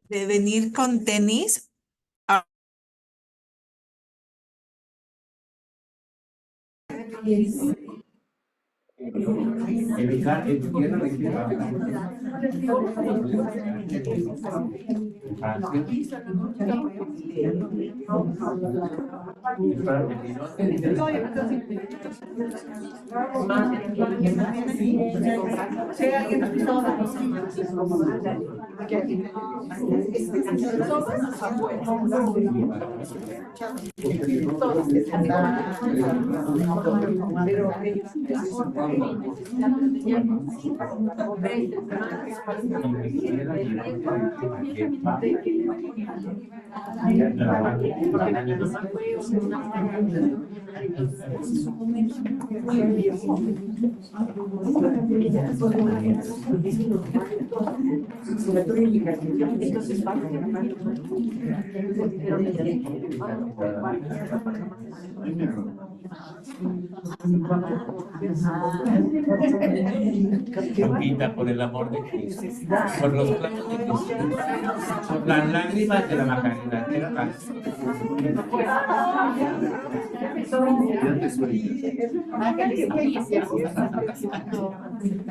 de venir con tenis. Capita, por el amor de Cristo, por los planos de Cristo, por las lágrimas de la Macarena.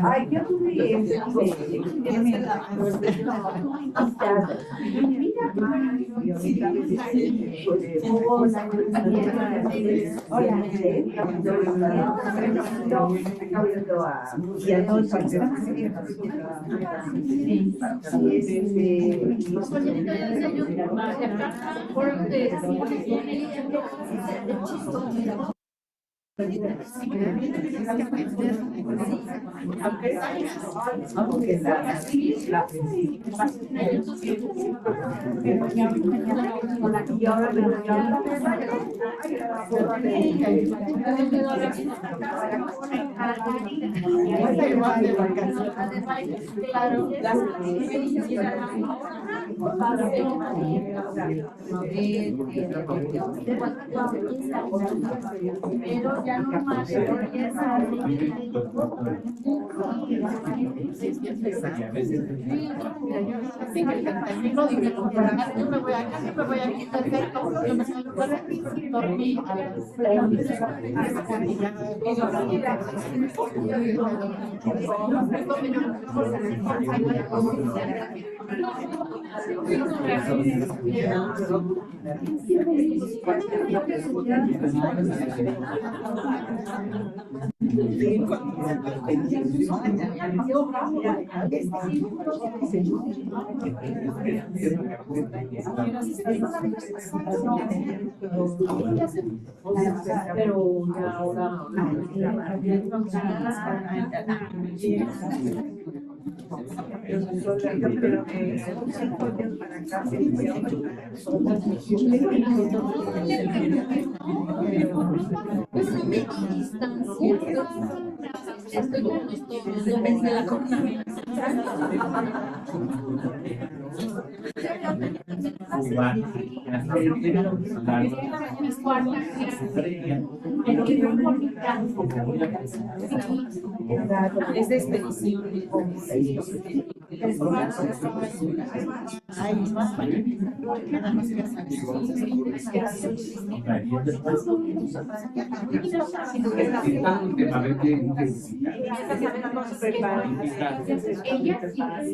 Ay, yo tuve pero ya no más. Pero ahora es de expedición.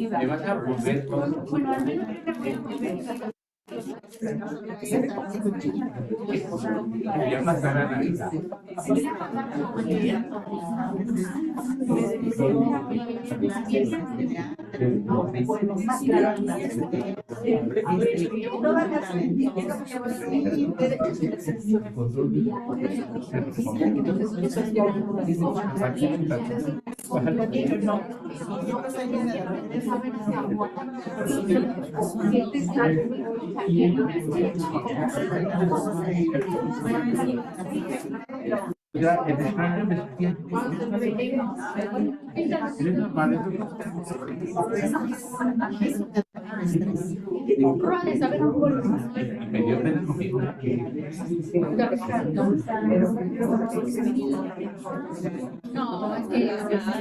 Le vas a volver todo. Ya pasará la vida. Me dio pena conmigo. No, es que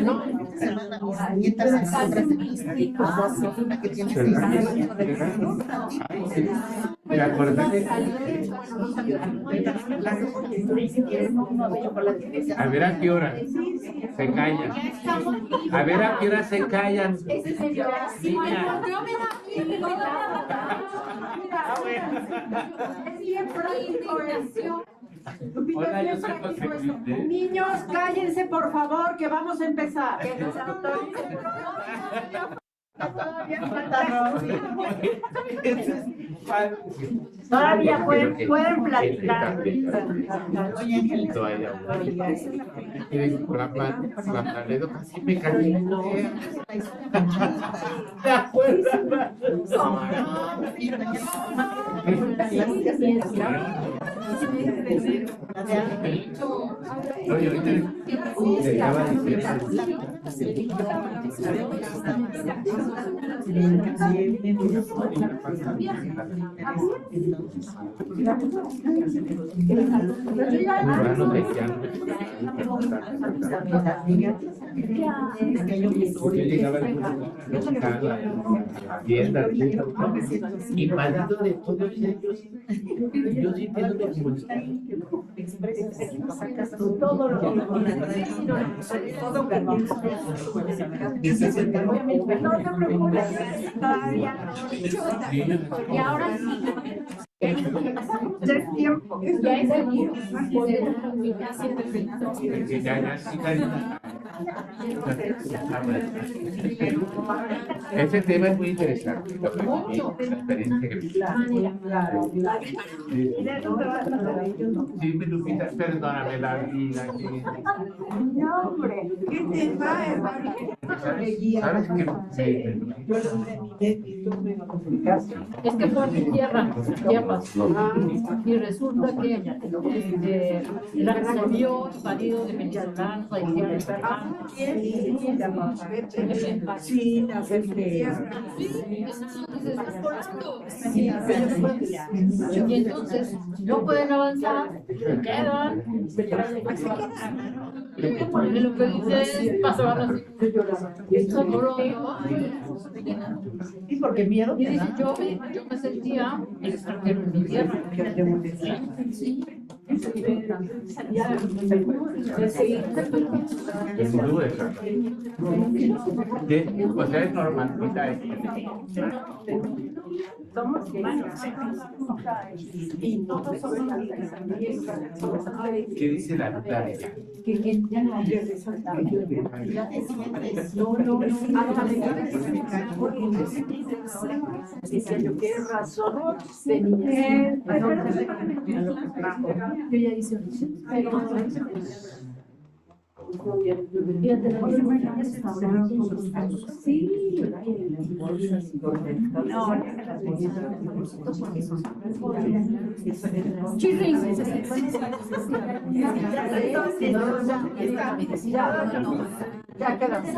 no, mientras las otras de mis una que tiene ¿Te acuerdas? A ver a qué hora se callan. A ver a qué hora se callan. Niña. Hola, yo soy José Luis. Niños, cállense por favor, que vamos a empezar. Todavía pueden platicar. Oye, Angelito, la Planedo casi me caí. ¿Te acuerdas? Oye, ahorita le acaba de decir. Yo llegaba a la tienda invadido de todos ellos. Yo sí tengo Todo lo que no te preocupes, todavía Y ahora sí. ya es tiempo. Ya es el tiempo. Ese tema es muy interesante. La experiencia que sí, Lupita, perdóname la vida. No, hombre, ¿qué te va, hermano? ¿Sabes qué? Es que fue a mi tierra, Chiapas, y resulta que salió el marido de venezolanos, haitianos, y entonces no pueden avanzar, se quedan, y lo que dice es, pasaban así, solo ¿Y por qué miedo? y dice, yo me sentía el extranjero en mi tierra. O sea, es normal. Somos humanos. Y todos somos ¿Qué dice la nota de ella? que ya no hay diciendo qué razón tenía. Yo ya hice Ya quedamos.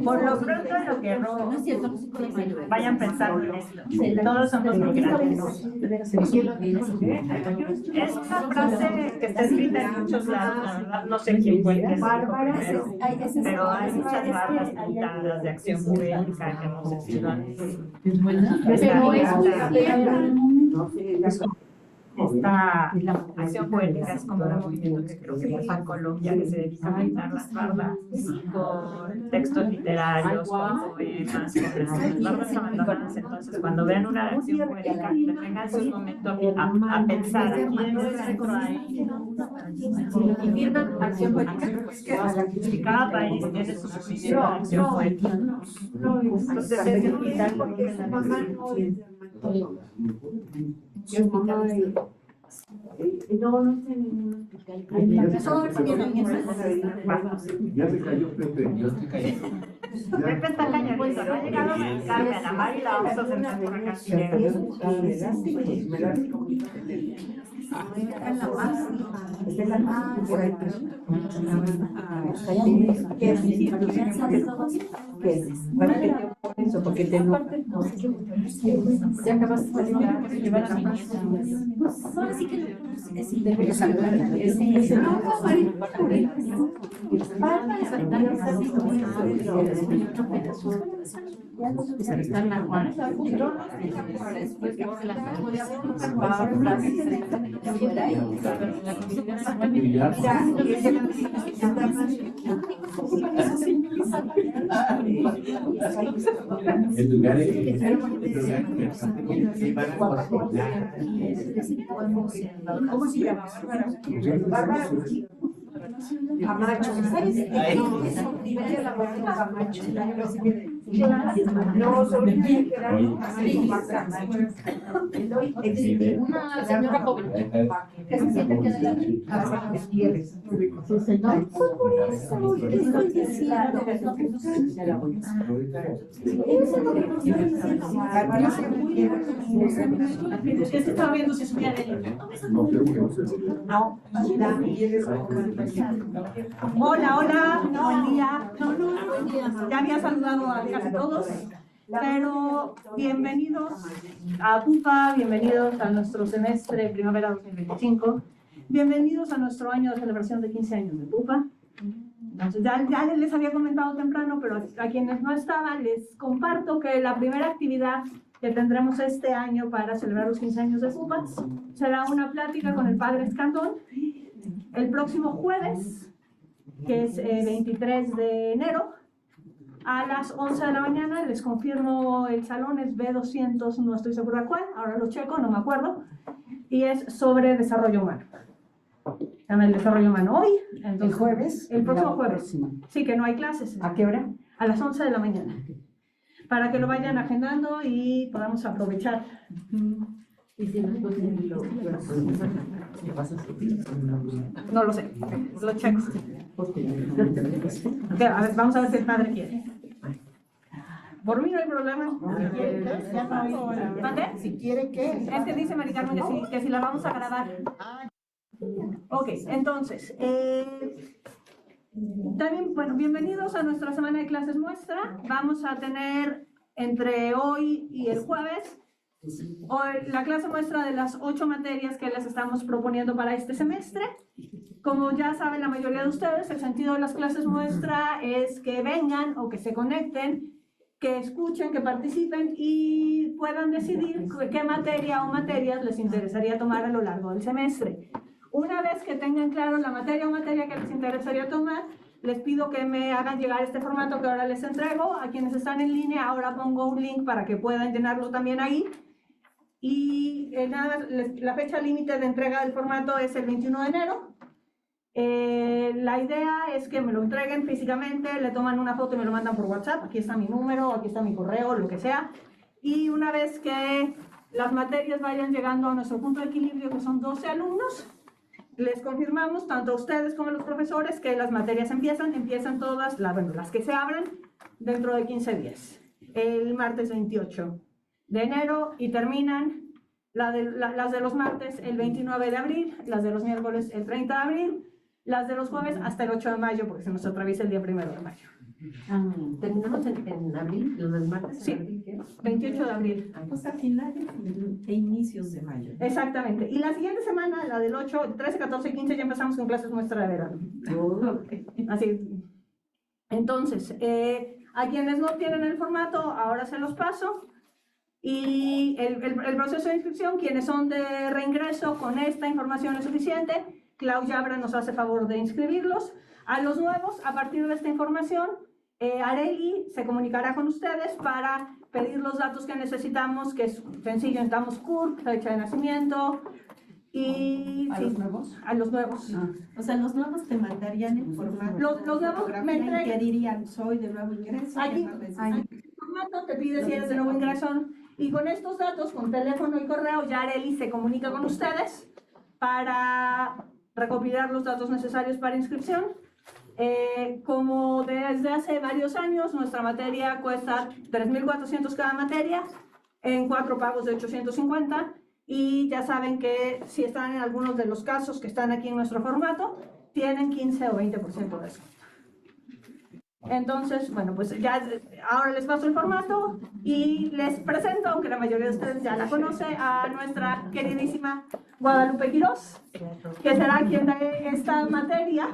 Por lo pronto lo que no vayan pensando en esto. Todos somos migrantes. Es una frase que está escrita en muchos lados, no sé quién fue, pero hay muchas barras pintadas de acción poética que hemos hecho antes. Pero es muy Esta acción poética es como un movimiento que creo que pasa en Colombia, que se dedica a pintar las bardas con textos literarios, con poemas, con las bardas abandonadas. Entonces, cuando vean una acción poética, detengan sus momentos a pensar a quién se centró ahí. Y viendo acción poética, y cada país tiene su movimiento de acción poética. Entonces, es vital porque la mamá no es no sé ningún Ya se cayó Pepe. Yo estoy cayendo. Pepe está calladito, no ha llegado a explicarme a la Mari, la vamos a sentar por acá si llega. que por eso, porque te no. Ya acabaste de llevar a mi nieta. Así que lo En lugares que van a coordinar. ¿Cómo se llama? Camacho. No, sobre Una señora joven. que se siente que Es que estaba viendo si subía de él. no. Hola, hola, buen día. Ya había saludado a casi todos, pero bienvenidos a PUPA, bienvenidos a nuestro semestre primavera 2025, bienvenidos a nuestro año de celebración de 15 años de PUPA. Entonces, ya les había comentado temprano, pero a quienes no estaban, les comparto que la primera actividad que tendremos este año para celebrar los 15 años de PUPA será una plática con el padre Escandón el próximo jueves, que es 23 de enero, a las 11 de la mañana. Les confirmo, el salón es B200, no estoy segura cuál, ahora lo checo, no me acuerdo, y es sobre desarrollo humano. El desarrollo humano hoy, entonces, ¿El jueves? el próximo La jueves. próxima. Sí, que no hay clases. ¿A qué hora? A las 11 de la mañana. Para que lo vayan agendando y podamos aprovechar. No lo sé, lo checo. Ok, a ver, vamos a ver si el padre quiere. Por mí no hay problema. ¿Mande? Si quiere que. Es que dice Mari Carmen que si la vamos a grabar. Ok, entonces, también, bueno, bienvenidos a nuestra semana de clases muestra. Vamos a tener entre hoy y el jueves la clase muestra de las 8 materias que les estamos proponiendo para este semestre. Como ya saben la mayoría de ustedes, el sentido de las clases muestra es que vengan o que se conecten, que escuchen, que participen y puedan decidir qué materia o materias les interesaría tomar a lo largo del semestre. Una vez que tengan claro la materia o materia que les interesaría tomar, les pido que me hagan llegar este formato que ahora les entrego. A quienes están en línea, ahora pongo un link para que puedan llenarlo también ahí. Y nada, la fecha límite de entrega del formato es el 21 de enero. La idea es que me lo entreguen físicamente, le toman una foto y me lo mandan por WhatsApp. Aquí está mi número, aquí está mi correo, lo que sea. Y una vez que las materias vayan llegando a nuestro punto de equilibrio, que son 12 alumnos, les confirmamos, tanto a ustedes como a los profesores, que las materias empiezan todas, las que se abren, dentro de 15 días. El martes 28 de enero y terminan las de los martes el 29 de abril, las de los miércoles el 30 de abril, las de los jueves hasta el 8 de mayo, porque se nos atraviesa el día 1 de mayo. ¿Terminamos en abril? ¿Los del martes? Sí. ¿En abril qué? 28 de abril. Pues a finales e inicios de mayo. Exactamente. Y la siguiente semana, la del 8, 13, 14 y 15, ya empezamos con clases muestra de verano. Así. Entonces, a quienes no tienen el formato, ahora se los paso. Y el proceso de inscripción, quienes son de reingreso con esta información es suficiente. Clau Yabra nos hace favor de inscribirlos. A los nuevos, a partir de esta información, Areli se comunicará con ustedes para pedir los datos que necesitamos, que es sencillo, necesitamos CURP, fecha de nacimiento y... ¿A los nuevos? A los nuevos. O sea, los nuevos te mandarían el formato. Los nuevos me entregan. ¿Qué dirían? Soy de nuevo ingreso. Allí, llamarles- el formato te pide si eres de nuevo ingreso. Y con estos datos, con teléfono y correo, ya Areli se comunica con ustedes para recopilar los datos necesarios para inscripción. Como desde hace varios años, nuestra materia cuesta 3.400 cada materia, en 4 pagos de 850. Y ya saben que si están en algunos de los casos que están aquí en nuestro formato, tienen 15 o 20% de descuento. Entonces, bueno, pues ya ahora les paso el formato y les presento, aunque la mayoría de ustedes ya la conoce, a nuestra queridísima Guadalupe Quirós, que será quien dé esta materia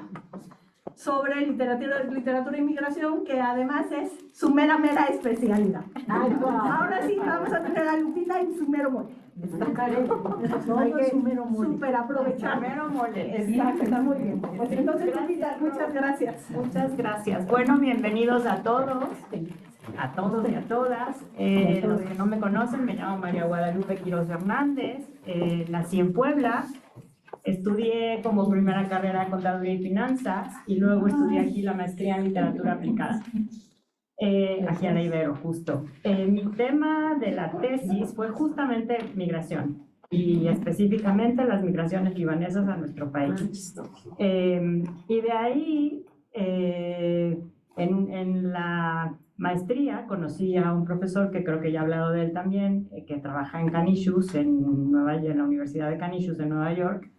sobre literatura e inmigración, que además es su mera especialidad. Ahora sí, vamos a tener a Lupita en su mero mole. Hay que súper aprovechar. Mero mole. Exacto, está muy bien. Pues entonces, Lupita, muchas gracias. Muchas gracias. Bueno, bienvenidos a todos y a todas. Los que no me conocen, me llamo María Guadalupe Quirós Hernández. Nací en Puebla. Estudié como primera carrera Contaduría y Finanzas y luego estudié aquí la maestría en Literatura Aplicada, aquí en la Ibero, justo. Mi tema de la tesis fue justamente migración y específicamente las migraciones libanesas a nuestro país. Y de ahí, en la maestría, conocí a un profesor que creo que ya he hablado de él también, que trabaja en Canisius, en la Universidad de Canisius de Nueva York.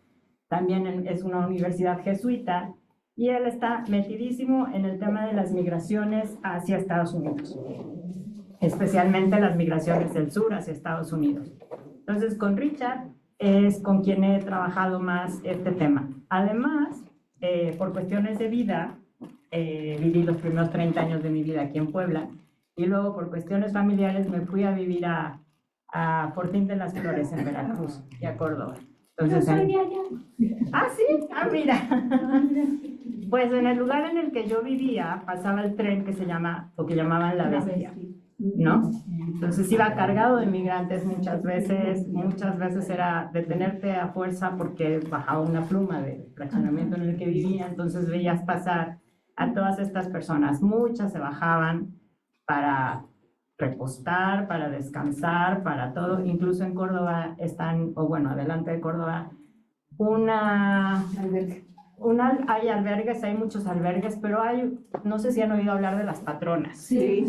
También es una universidad jesuita y él está metidísimo en el tema de las migraciones hacia Estados Unidos, especialmente las migraciones del sur hacia Estados Unidos. Entonces, con Richard es con quien he trabajado más este tema. Además, por cuestiones de vida, viví los primeros 30 años de mi vida aquí en Puebla y luego por cuestiones familiares me fui a vivir a Fortín de las Flores en Veracruz y a Córdoba. Entonces, ah, sí, mira. Pues en el lugar en el que yo vivía pasaba el tren que llamaban La Bestia, ¿no? Entonces iba cargado de migrantes muchas veces era detenerte a fuerza porque bajaba una pluma del fraccionamiento en el que vivía, entonces veías pasar a todas estas personas, muchas se bajaban para repostar, para descansar, para todo. Incluso en Córdoba adelante de Córdoba, hay albergues, hay muchos albergues, pero no sé si han oído hablar de las patronas. Sí.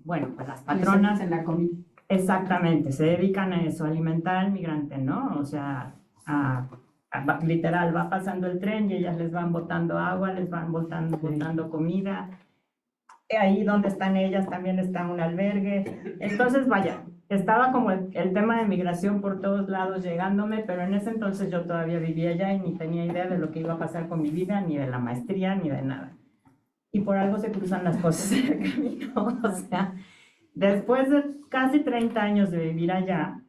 Bueno, pues las patronas en la comida. exactamente, se dedican a eso, a alimentar al migrante, ¿no? O sea, literal, va pasando el tren y ellas les van botando agua, les van botando comida. Ahí donde están ellas también está un albergue. Entonces, vaya, estaba como el tema de migración por todos lados llegándome, pero en ese entonces yo todavía vivía allá y ni tenía idea de lo que iba a pasar con mi vida, ni de la maestría, ni de nada. Y por algo se cruzan las cosas en el camino. O sea, después de casi 30 años de vivir allá,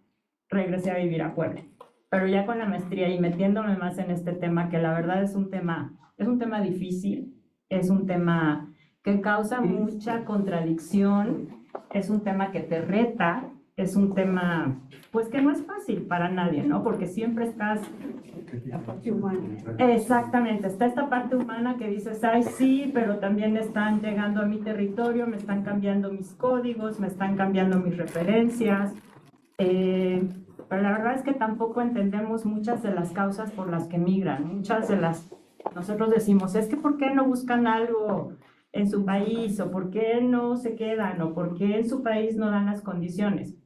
regresé a vivir a Puebla. Pero ya con la maestría y metiéndome más en este tema, que la verdad es un tema difícil, es un tema que causa mucha contradicción, es un tema que te reta, es un tema, pues que no es fácil para nadie, ¿no? Porque siempre estás... La parte humana. Exactamente, está esta parte humana que dices, ay, sí, pero también están llegando a mi territorio, me están cambiando mis códigos, me están cambiando mis referencias, pero la verdad es que tampoco entendemos muchas de las causas por las que migran, nosotros decimos, es que ¿por qué no buscan algo en su país, o por qué no se quedan, o por qué en su país no dan las condiciones?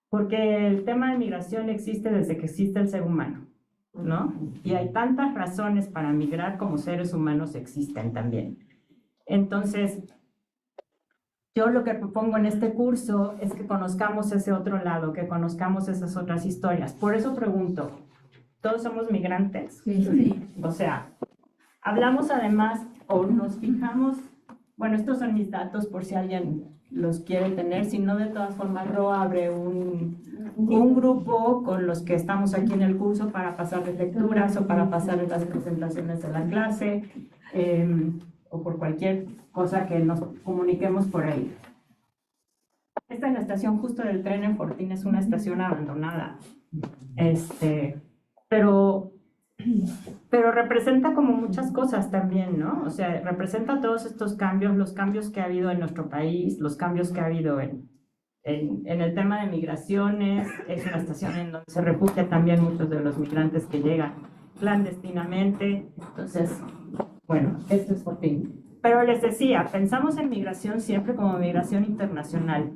Porque el tema de migración existe desde que existe el ser humano, ¿no? Y hay tantas razones para migrar como seres humanos existen también. Entonces, yo lo que propongo en este curso es que conozcamos ese otro lado, que conozcamos esas otras historias. Por eso pregunto, ¿todos somos migrantes? Sí. O sea, hablamos además o nos fijamos, bueno, estos son mis datos por si alguien los quiere tener, si no, de todas formas, Ro abre un grupo con los que estamos aquí en el curso para pasarles lecturas o para pasarles las presentaciones de la clase, o por cualquier cosa que nos comuniquemos por ahí. Esta es la estación justo del tren en Fortín, es una estación abandonada, pero representa como muchas cosas también, ¿no? O sea, representa todos estos cambios, los cambios que ha habido en nuestro país, los cambios que ha habido en el tema de migraciones. Es una estación en donde se refugian también muchos de los migrantes que llegan clandestinamente. Entonces, bueno, esto es Fortín. Pero les decía, pensamos en migración siempre como migración internacional.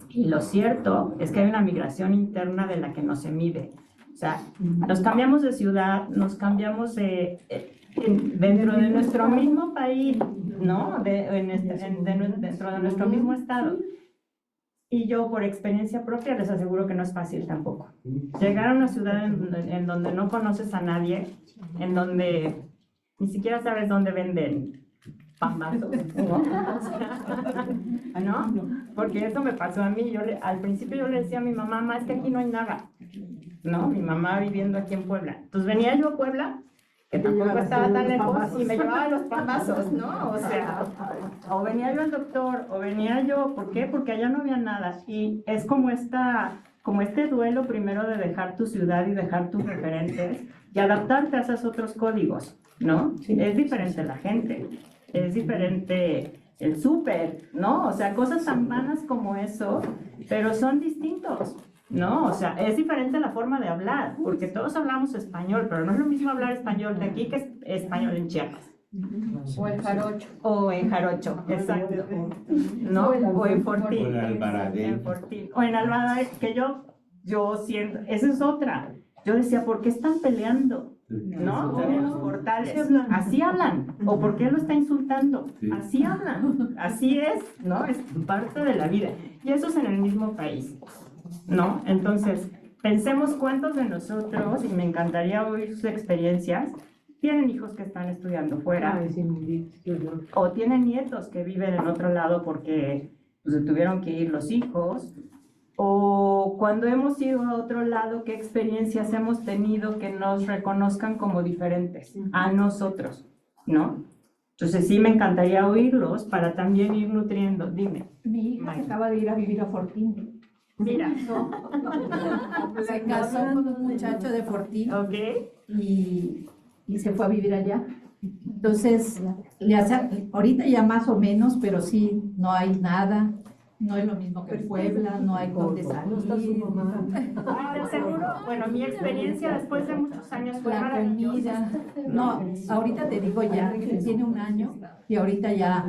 Y lo cierto es que hay una migración interna de la que no se mide. O sea, nos cambiamos de ciudad, nos cambiamos dentro de nuestro mismo país, ¿no? Dentro de nuestro mismo estado. Y yo, por experiencia propia, les aseguro que no es fácil tampoco. Llegar a una ciudad en donde no conoces a nadie, en donde ni siquiera sabes dónde venden pambazos, ¿no? Porque eso me pasó a mí. Al principio yo le decía a mi mamá, mamá, es que aquí no hay nada, ¿no? Mi mamá viviendo aquí en Puebla. Entonces venía yo a Puebla, que tampoco estaba tan lejos, y me llevaba los pambazos, ¿no? O sea, o venía yo al doctor, o venía yo, ¿por qué? Porque allá no había nada. Y es como este duelo primero de dejar tu ciudad y dejar tus referentes y adaptarte a esos otros códigos, ¿no? Es diferente la gente, es diferente el súper, ¿no? O sea, cosas tan vanas como eso, pero son distintos, ¿no? O sea, es diferente la forma de hablar, porque todos hablamos español, pero no es lo mismo hablar español de aquí que español en Chiapas. O el jarocho. O en Jarocho, exacto. ¿No? O en Fortín. O en Alvarade. En Fortín. O en Alvarade, que yo siento, esa es otra. Yo decía, ¿por qué están peleando? ¿No? En los portales. Así hablan. ¿O por qué lo está insultando? Así hablan. Así es, ¿no? Es parte de la vida. Y eso es en el mismo país, ¿no? Entonces, pensemos cuántos de nosotros, y me encantaría oír sus experiencias, tienen hijos que están estudiando fuera, o tienen nietos que viven en otro lado porque pues, se tuvieron que ir los hijos, o cuando hemos ido a otro lado, qué experiencias hemos tenido que nos reconozcan como diferentes a nosotros, ¿no? Entonces sí me encantaría oírlos para también ir nutriendo. Dime. Mi hija acaba de ir a vivir a Fortín. Mira. Se casó con un muchacho de Fortín ¿Ok? y se fue a vivir allá. Entonces, ahorita ya más o menos, pero sí, no hay nada. No es lo mismo que Puebla, no hay donde salir. De seguro, bueno, mi experiencia después de muchos años fue La maravillosa. comida. No, ahorita te digo ya, tiene un año y ahorita ya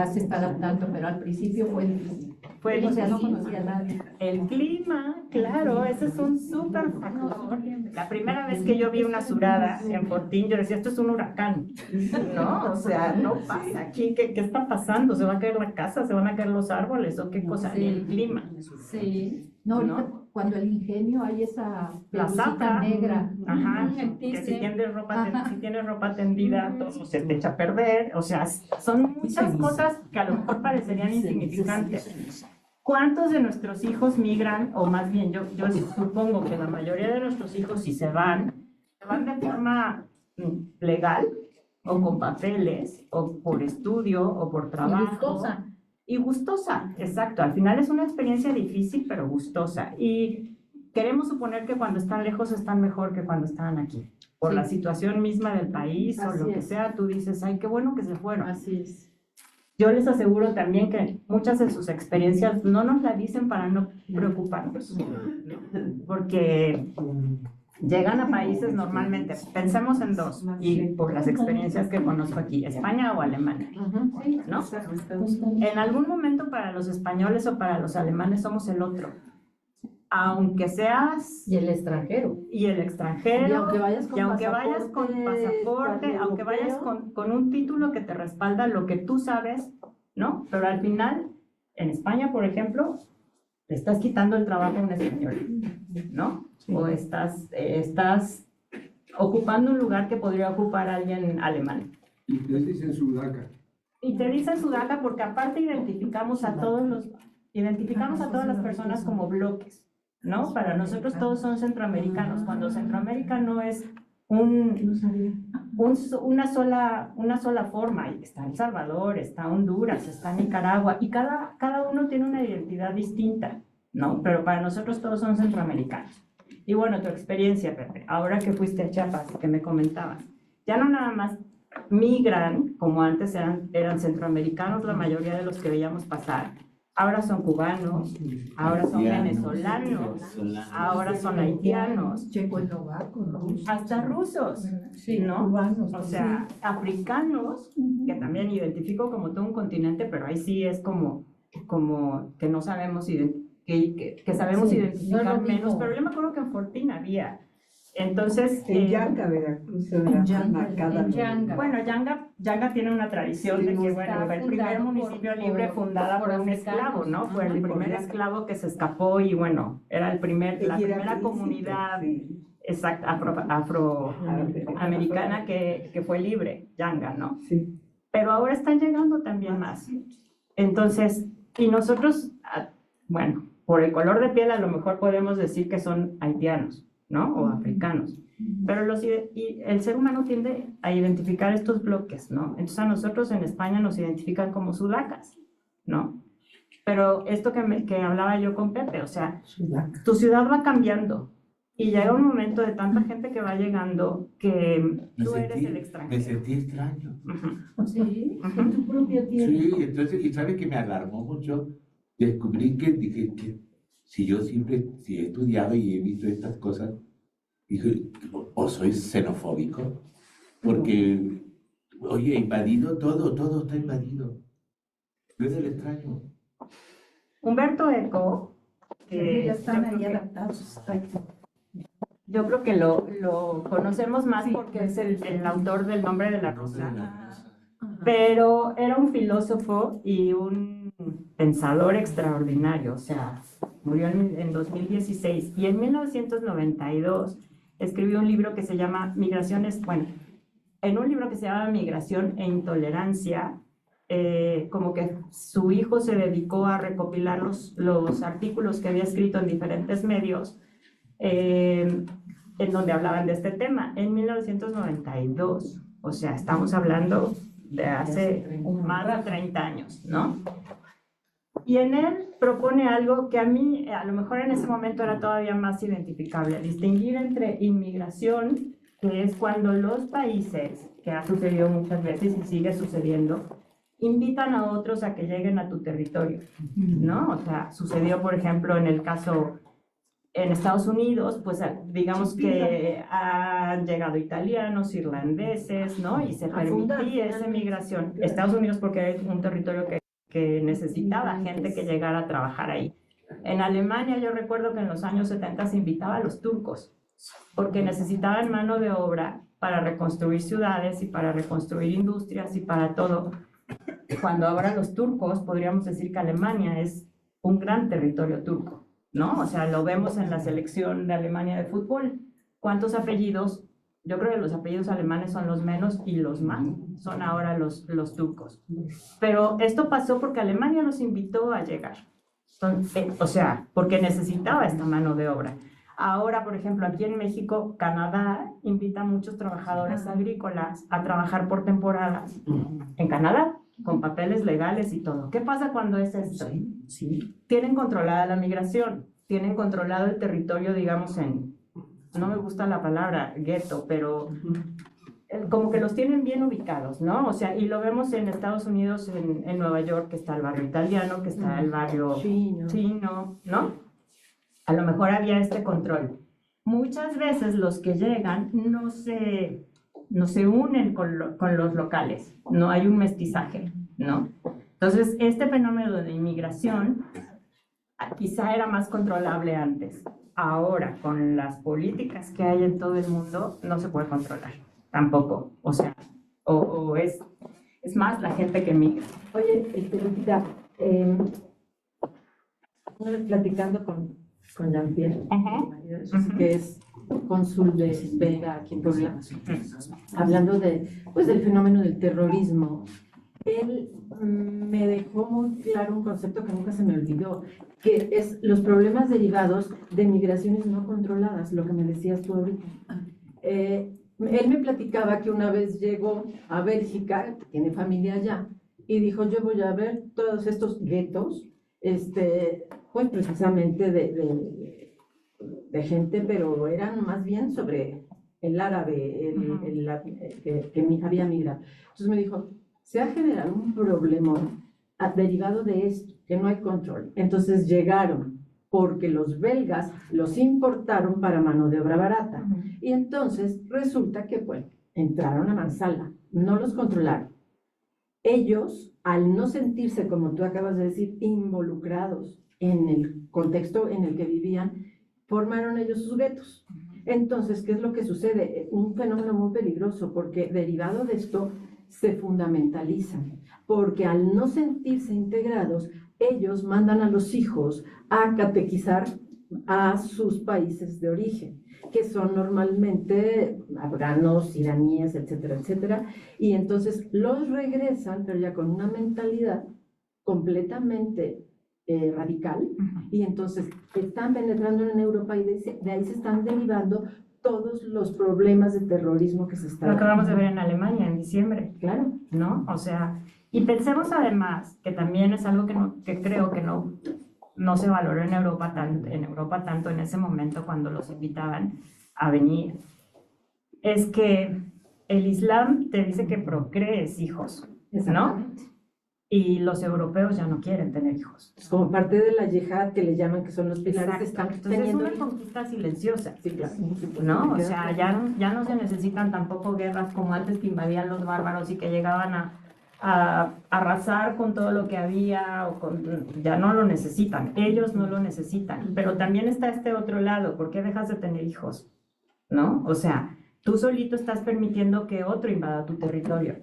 se está adaptando, pero al principio fue difícil. O sea, no conocía a nadie. El clima, claro, ese es un súper factor. La primera vez que yo vi una surada en Fortín, yo decía, esto es un huracán, ¿no? O sea, no pasa aquí, ¿qué está pasando? ¿Se va a caer la casa? ¿Se van a caer los árboles? ¿O qué cosa? Sí. El clima. Sí. No, ahorita ¿No? cuando el ingenio hay esa La pelucita zapa negra. Ajá, El que si tice. tienes ropa, Ajá. si tienes ropa tendida, todo se te echa a perder. O sea, son muchas cosas que a lo mejor parecerían insignificantes. ¿Cuántos de nuestros hijos migran, o más bien yo supongo que la mayoría de nuestros hijos si se van de forma legal o con papeles o por estudio o por trabajo? gustosa. Y gustosa, exacto. Al final es una experiencia difícil pero gustosa. Y queremos suponer que cuando están lejos están mejor que cuando estaban aquí. Por la situación misma del país o Así lo que es. sea, tú dices, ay, qué bueno que se fueron. Así es. Yo les aseguro también que muchas de sus experiencias no nos la dicen para no preocuparnos, ¿no? Porque llegan a países normalmente, pensemos en dos, y por las experiencias que conozco aquí, España o Alemania, ¿no? En algún momento para los españoles o para los alemanes somos el otro, aunque seas Y el extranjero. y el extranjero, Y aunque vayas con y aunque vayas con pasaporte, aunque vayas con un título que te respalda lo que tú sabes, ¿no? Pero al final, en España, por ejemplo, le estás quitando el trabajo a un español, ¿no? O estás ocupando un lugar que podría ocupar alguien alemán. Y te dicen sudaca. Y te dicen sudaca porque aparte identificamos a todas las personas como bloques, ¿no? Para nosotros todos son centroamericanos, cuando Centroamérica no es una sola forma. Está El Salvador, está Honduras, está Nicaragua, y cada uno tiene una identidad distinta, ¿no? Pero para nosotros todos son centroamericanos. Y bueno, tu experiencia, Pepe, ahora que fuiste a Chiapas, que me comentabas, ya no nada más migran, como antes eran centroamericanos la mayoría de los que veíamos pasar, ahora son cubanos, ahora son venezolanos, ahora son haitianos, Checoslovacos, rusos. hasta rusos, ¿no? Cubanos. O sea, africanos, que también identifico como todo un continente, pero ahí sí es como que no sabemos que sabemos Sí, identificar no es lo menos, mismo. pero yo me acuerdo que en Fortín había. Entonces, En Yanga, Veracruz, era Yanga, marcada. en Yanga. bueno, Yanga Yanga tiene una tradición de que, bueno, Está el primer fundado municipio por- libre fundada por por un africanos. esclavo, ¿no? Fue el Ajá. primer esclavo que se escapó y, bueno, era la primera comunidad exacta, afroamericana que fue libre, Yanga, ¿no? Sí. Pero ahora están llegando también más. Entonces, y nosotros, bueno, por el color de piel a lo mejor podemos decir que son haitianos, ¿no? O africanos. Pero y el ser humano tiende a identificar estos bloques, ¿no? Entonces a nosotros en España nos identifican como sudacas, ¿no? Pero esto que hablaba yo con Pepe, o sea, tu ciudad va cambiando y llega un momento de tanta gente que va llegando que tú eres el Me extranjero. sentí extraño. Ujú. Sí, Ujú. en tu propia tierra. Sí, entonces, y sabe que me alarmó mucho. Descubrí que dije que si he estudiado y he visto estas cosas, dije, o soy xenofóbico, porque, oye, invadido todo está invadido. Yo era el extraño. Humberto Eco, que Ya están yo creo ahí que- adaptados. Yo creo que lo conocemos más porque es el autor del Nombre de la Rosa, pero era un filósofo y un pensador extraordinario, o sea, murió en 2016 y en 1992 escribió un libro que se llama Migraciones, bueno, en un libro que se llama Migración e Intolerancia, como que su hijo se dedicó a recopilar los artículos que había escrito en diferentes medios en donde hablaban de este tema, en 1992. O sea, estamos hablando de hace más de 30 años, ¿no? Y en él propone algo que a mí, a lo mejor en ese momento era todavía más identificable, distinguir entre inmigración, que es cuando los países, que ha sucedido muchas veces y sigue sucediendo, invitan a otros a que lleguen a tu territorio, ¿no? O sea, sucedió, por ejemplo, en el caso en Estados Unidos, pues digamos que han llegado italianos, irlandeses, ¿no? Y se permitía esa migración. Estados Unidos porque es un territorio que necesitaba gente que llegara a trabajar ahí. En Alemania yo recuerdo que en los años 70 se invitaba a los turcos, porque necesitaban mano de obra para reconstruir ciudades y para reconstruir industrias y para todo. Cuando ahora los turcos, podríamos decir que Alemania es un gran territorio turco, ¿no? O sea, lo vemos en la selección de Alemania de fútbol. ¿Cuántos apellidos? Yo creo que los apellidos alemanes son los menos y los más son ahora los turcos. Pero esto pasó porque Alemania los invitó a llegar. O sea, porque necesitaba esta mano de obra. Ahora, por ejemplo, aquí en México, Canadá invita a muchos trabajadores agrícolas a trabajar por temporadas en Canadá, con papeles legales y todo. ¿Qué pasa cuando es esto? Tienen controlada la migración, tienen controlado el territorio, digamos, no me gusta la palabra gueto, pero como que los tienen bien ubicados, ¿no? O sea, y lo vemos en Estados Unidos, en Nueva York, que está el barrio italiano, que está el barrio chino, ¿no? A lo mejor había este control. Muchas veces los que llegan no se unen con los locales, no hay un mestizaje, ¿no? Entonces, este fenómeno de inmigración quizá era más controlable antes. Ahora, con las políticas que hay en todo el mundo, no se puede controlar, tampoco. O sea, es más la gente que migra. Oye, Lupita, platicando con Jean-Pierre, que es cónsul de Vega aquí en Puebla, hablando del fenómeno del terrorismo. Él me dejó muy claro un concepto que nunca se me olvidó, que es los problemas derivados de migraciones no controladas, lo que me decías tú ahorita. Él me platicaba que una vez llegó a Bélgica, tiene familia allá, y dijo, yo voy a ver todos estos guetos, pues precisamente de gente, pero eran más bien sobre el árabe, que había migrado. Entonces me dijo, se ha generado un problema derivado de esto, que no hay control. Entonces llegaron porque los belgas los importaron para mano de obra barata. Y entonces resulta que, bueno, entraron a mansalva, no los controlaron. Ellos, al no sentirse, como tú acabas de decir, involucrados en el contexto en el que vivían, formaron ellos sus guetos. Entonces, ¿qué es lo que sucede? Un fenómeno muy peligroso, porque derivado de esto, se fundamentalizan, porque al no sentirse integrados, ellos mandan a los hijos a catequizar a sus países de origen, que son normalmente afganos, iraníes, etcétera, etcétera, y entonces los regresan, pero ya con una mentalidad completamente radical, y entonces están penetrando en Europa y de ahí se están derivando todos los problemas de terrorismo que se están... Lo acabamos de ver en Alemania en diciembre, Claro. ¿no? O sea, y pensemos además que también es algo que creo que no se valoró en Europa tanto en ese momento cuando los invitaban a venir, es que el Islam te dice que procrees hijos, ¿no? Y los europeos ya no quieren tener hijos. Es como parte de la yihad que le llaman, que son los pilares que están Entonces es teniendo... una conquista silenciosa, Sí, claro. ¿no? O sea, ya no se necesitan tampoco guerras como antes que invadían los bárbaros y que llegaban a arrasar con todo lo que había, ya no lo necesitan, ellos no lo necesitan. Pero también está este otro lado, ¿por qué dejas de tener hijos? ¿No? O sea, tú solito estás permitiendo que otro invada tu territorio.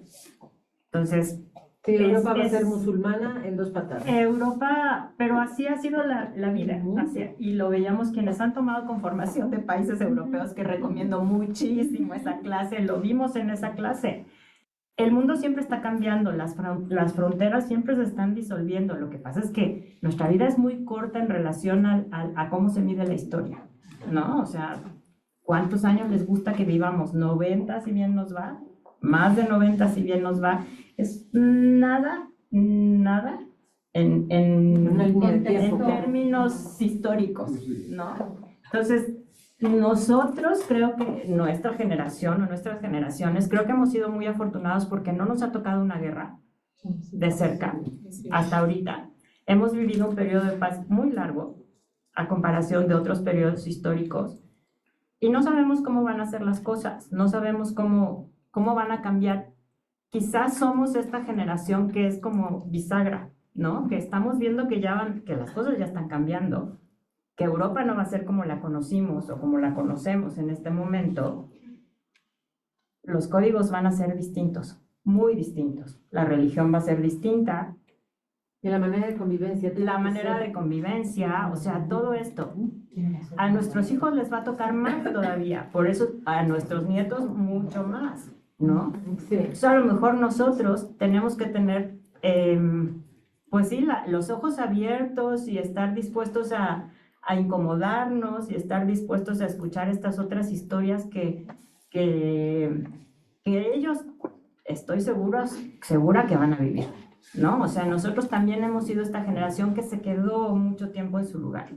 Entonces... Sí, Europa va a ser musulmana en 2 patadas. Europa, pero así ha sido la vida, y lo veíamos quienes han tomado conformación de países europeos, que recomiendo muchísimo esa clase, lo vimos en esa clase. El mundo siempre está cambiando, las fronteras siempre se están disolviendo, lo que pasa es que nuestra vida es muy corta en relación a cómo se mide la historia, ¿no? O sea, ¿cuántos años les gusta que vivamos? ¿90 si bien nos va? Más de 90 si bien nos va. Es nada en términos históricos, ¿no? Entonces, nosotros creo que nuestra generación o nuestras generaciones, creo que hemos sido muy afortunados porque no nos ha tocado una guerra de cerca hasta ahorita. Hemos vivido un periodo de paz muy largo a comparación de otros periodos históricos y no sabemos cómo van a ser las cosas, no sabemos cómo van a cambiar. Quizás somos esta generación que es como bisagra, ¿no? Que estamos viendo que las cosas ya están cambiando, que Europa no va a ser como la conocimos o como la conocemos en este momento. Los códigos van a ser distintos, muy distintos. La religión va a ser distinta. Y la manera de convivencia. La manera de convivencia, o sea, todo esto. A nuestros hijos les va a tocar más todavía, por eso a nuestros nietos mucho más, ¿no? Sí. Entonces, a lo mejor nosotros tenemos que tener, pues sí, los ojos abiertos y estar dispuestos a incomodarnos y estar dispuestos a escuchar estas otras historias que ellos, estoy segura que van a vivir, ¿no? O sea, nosotros también hemos sido esta generación que se quedó mucho tiempo en su lugar,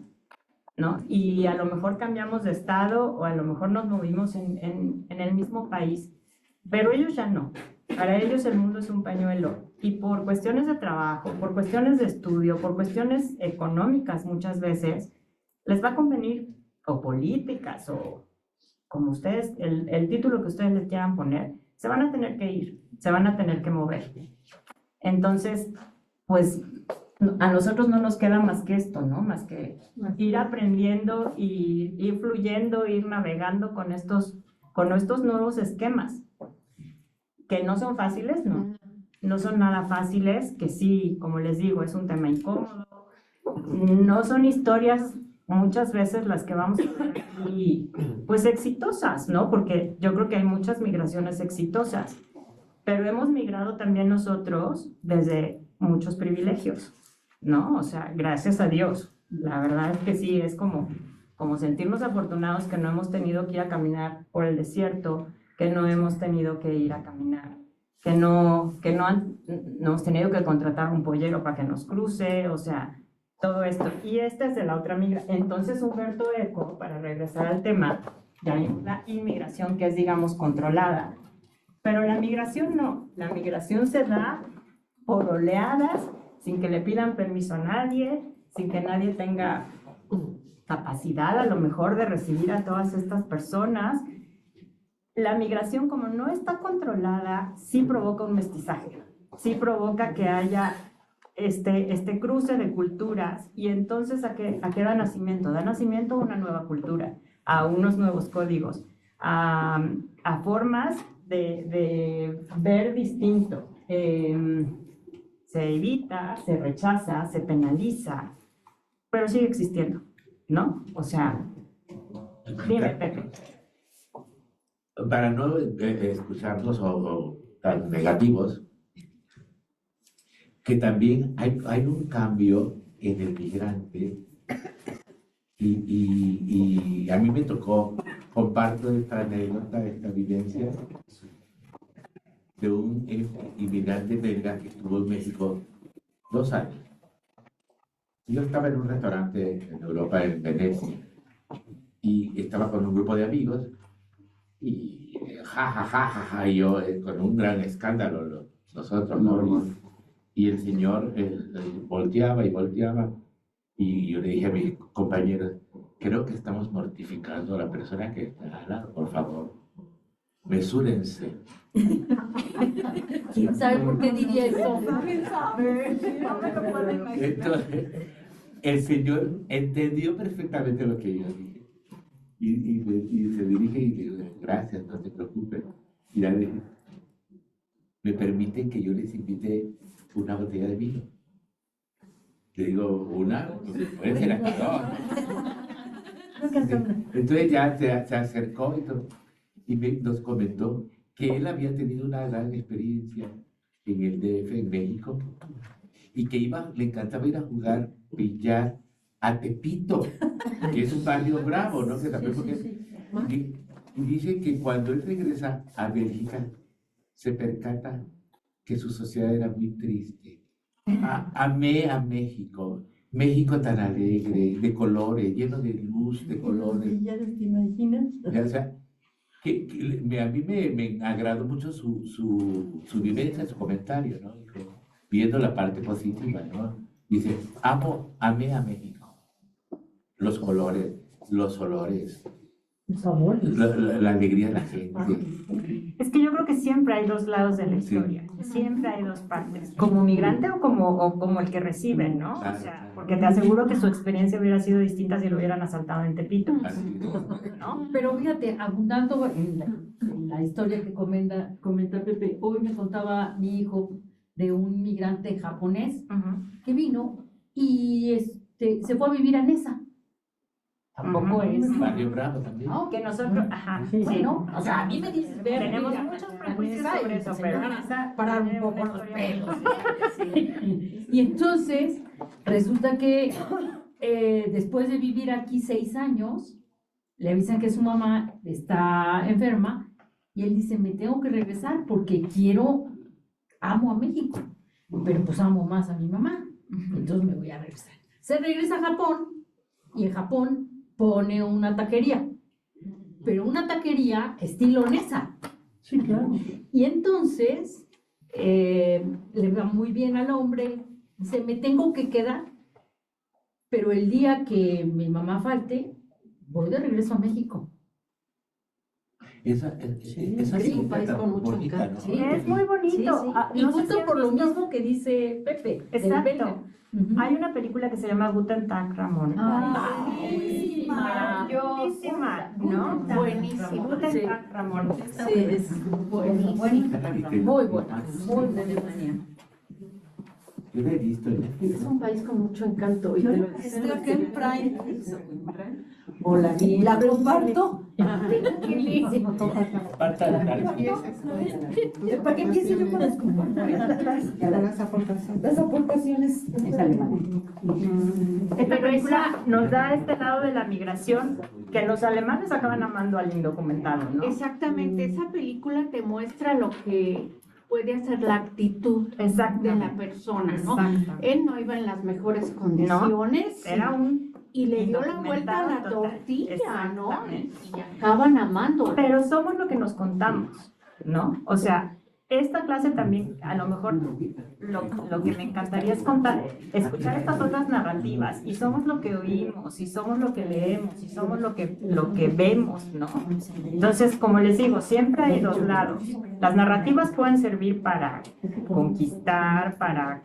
¿no? Y a lo mejor cambiamos de estado o a lo mejor nos movimos en el mismo país, pero ellos ya no. Para ellos el mundo es un pañuelo y por cuestiones de trabajo, por cuestiones de estudio, por cuestiones económicas muchas veces, les va a convenir, o políticas, o como ustedes, el título que ustedes les quieran poner, se van a tener que ir, se van a tener que mover. Entonces, pues a nosotros no nos queda más que esto, ¿no? Más que ir aprendiendo y ir fluyendo, ir navegando con estos nuevos esquemas, que no son fáciles, ¿no? No son nada fáciles, que sí, como les digo, es un tema incómodo. No son historias muchas veces las que vamos a ver aquí, pues exitosas, ¿no? Porque yo creo que hay muchas migraciones exitosas, pero hemos migrado también nosotros desde muchos privilegios, ¿no? O sea, gracias a Dios. La verdad es que sí, es como sentirnos afortunados que no hemos tenido que ir a caminar por el desierto, que no hemos tenido que ir a caminar, que no hemos tenido que contratar un pollero para que nos cruce, o sea, todo esto. Y esta es de la otra migración. Entonces, Humberto Eco, para regresar al tema, ya hay una inmigración que es, digamos, controlada. Pero la migración no. La migración se da por oleadas, sin que le pidan permiso a nadie, sin que nadie tenga capacidad a lo mejor de recibir a todas estas personas. La migración, como no está controlada, sí provoca un mestizaje, sí provoca que haya este cruce de culturas, y entonces ¿a qué da nacimiento? Da nacimiento a una nueva cultura, a unos nuevos códigos, a formas de ver distinto. Se evita, se rechaza, se penaliza, pero sigue existiendo, ¿no? O sea, dime, Pepe. Para no escucharnos o tan negativos, que también hay un cambio en el migrante y a mí me tocó, comparto esta anécdota, esta vivencia de un inmigrante belga que estuvo en México 2 años. Yo estaba en un restaurante en Europa, en Venecia, y estaba con un grupo de amigos y y yo con un gran escándalo, nosotros, ¿no? Y el señor volteaba y volteaba, y yo le dije a mis compañeros, creo que estamos mortificando a la persona que está al lado, por favor, mesúrense. ¿Quién sabe por qué diría eso? Entonces, el señor entendió perfectamente lo que yo dije. Y se dirige y le digo, gracias, no te preocupes. Y ya le dije, ¿me permiten que yo les invite una botella de vino? Le digo, ¿una? Pues puede ser aquí, Entonces ya se acercó y nos comentó que él había tenido una gran experiencia en el DF, en México, y que le encantaba ir a jugar billar a Tepito, que es un barrio bravo, ¿no? Que también y dice que cuando él regresa a Bélgica, se percata que su sociedad era muy triste. Amé a México, México tan alegre, de colores, lleno de luz, de colores. ¿Te imaginas? O sea, a mí me agradó mucho su vivencia, su comentario, ¿no? Dijo, viendo la parte positiva, ¿no? Dice, amé a México. Los colores, los olores, la alegría de la gente. Es que yo creo que siempre hay dos lados de la historia, siempre hay dos partes, como migrante o como el que recibe, ¿no? O sea, porque te aseguro que su experiencia hubiera sido distinta si lo hubieran asaltado en Tepito, ¿no? Pero fíjate, abundando en la historia que comenta Pepe, hoy me contaba mi hijo de un migrante japonés que vino y se fue a vivir a Nesa. Tampoco es. Barrio Bravo también. No, Que nosotros, sí. Bueno, o sea, a mí me dices, Tenemos muchos prejuicios sobre eso, pero parar un poco los pelos. Y entonces, resulta que después de vivir aquí 6 años, le avisan que su mamá está enferma y él dice, me tengo que regresar porque amo a México, pero pues amo más a mi mamá, entonces me voy a regresar. Se regresa a Japón y en Japón pone una taquería, pero una taquería estilo Nesa. Sí, claro. Y entonces le va muy bien al hombre, dice, me tengo que quedar, pero el día que mi mamá falte, voy de regreso a México. Esa es un país con mucho bonita, encanto. ¿no? Sí, Es muy bonito. Sí, sí. Y No sé justo si han por lo visto- mismo que dice Pepe. del Exacto. belga. Ujú. Hay una película que se llama Guten Tag, Ramón. Ay, Maravillosísima, ¿no? Buenísimo. Guten Sí. Tag, Ramón. Sí, es buenísimo. Muy buena. Muy de Alemania. Yo la he visto en Es un país con mucho encanto. Y Estoy aquí en Prime. O la vi. La comparto. Para que empiece yo con las las aportaciones. Esta película nos da este lado de la migración que los alemanes acaban amando al indocumentado, ¿no? Exactamente, esa película te muestra lo que puede hacer la actitud de Exactamente. la persona, ¿no? Exactamente. Él no iba en las mejores condiciones Era un y le dio la vuelta a la indocumentado total. tortilla, ¿no? Exactamente. Y acaban amando. Pero somos lo que nos contamos, ¿no? O sea, esta clase también, a lo mejor, lo que me encantaría es escuchar estas otras narrativas, y somos lo que oímos, y somos lo que leemos, y somos lo que vemos, ¿no? Entonces, como les digo, siempre hay dos lados. Las narrativas pueden servir para conquistar, para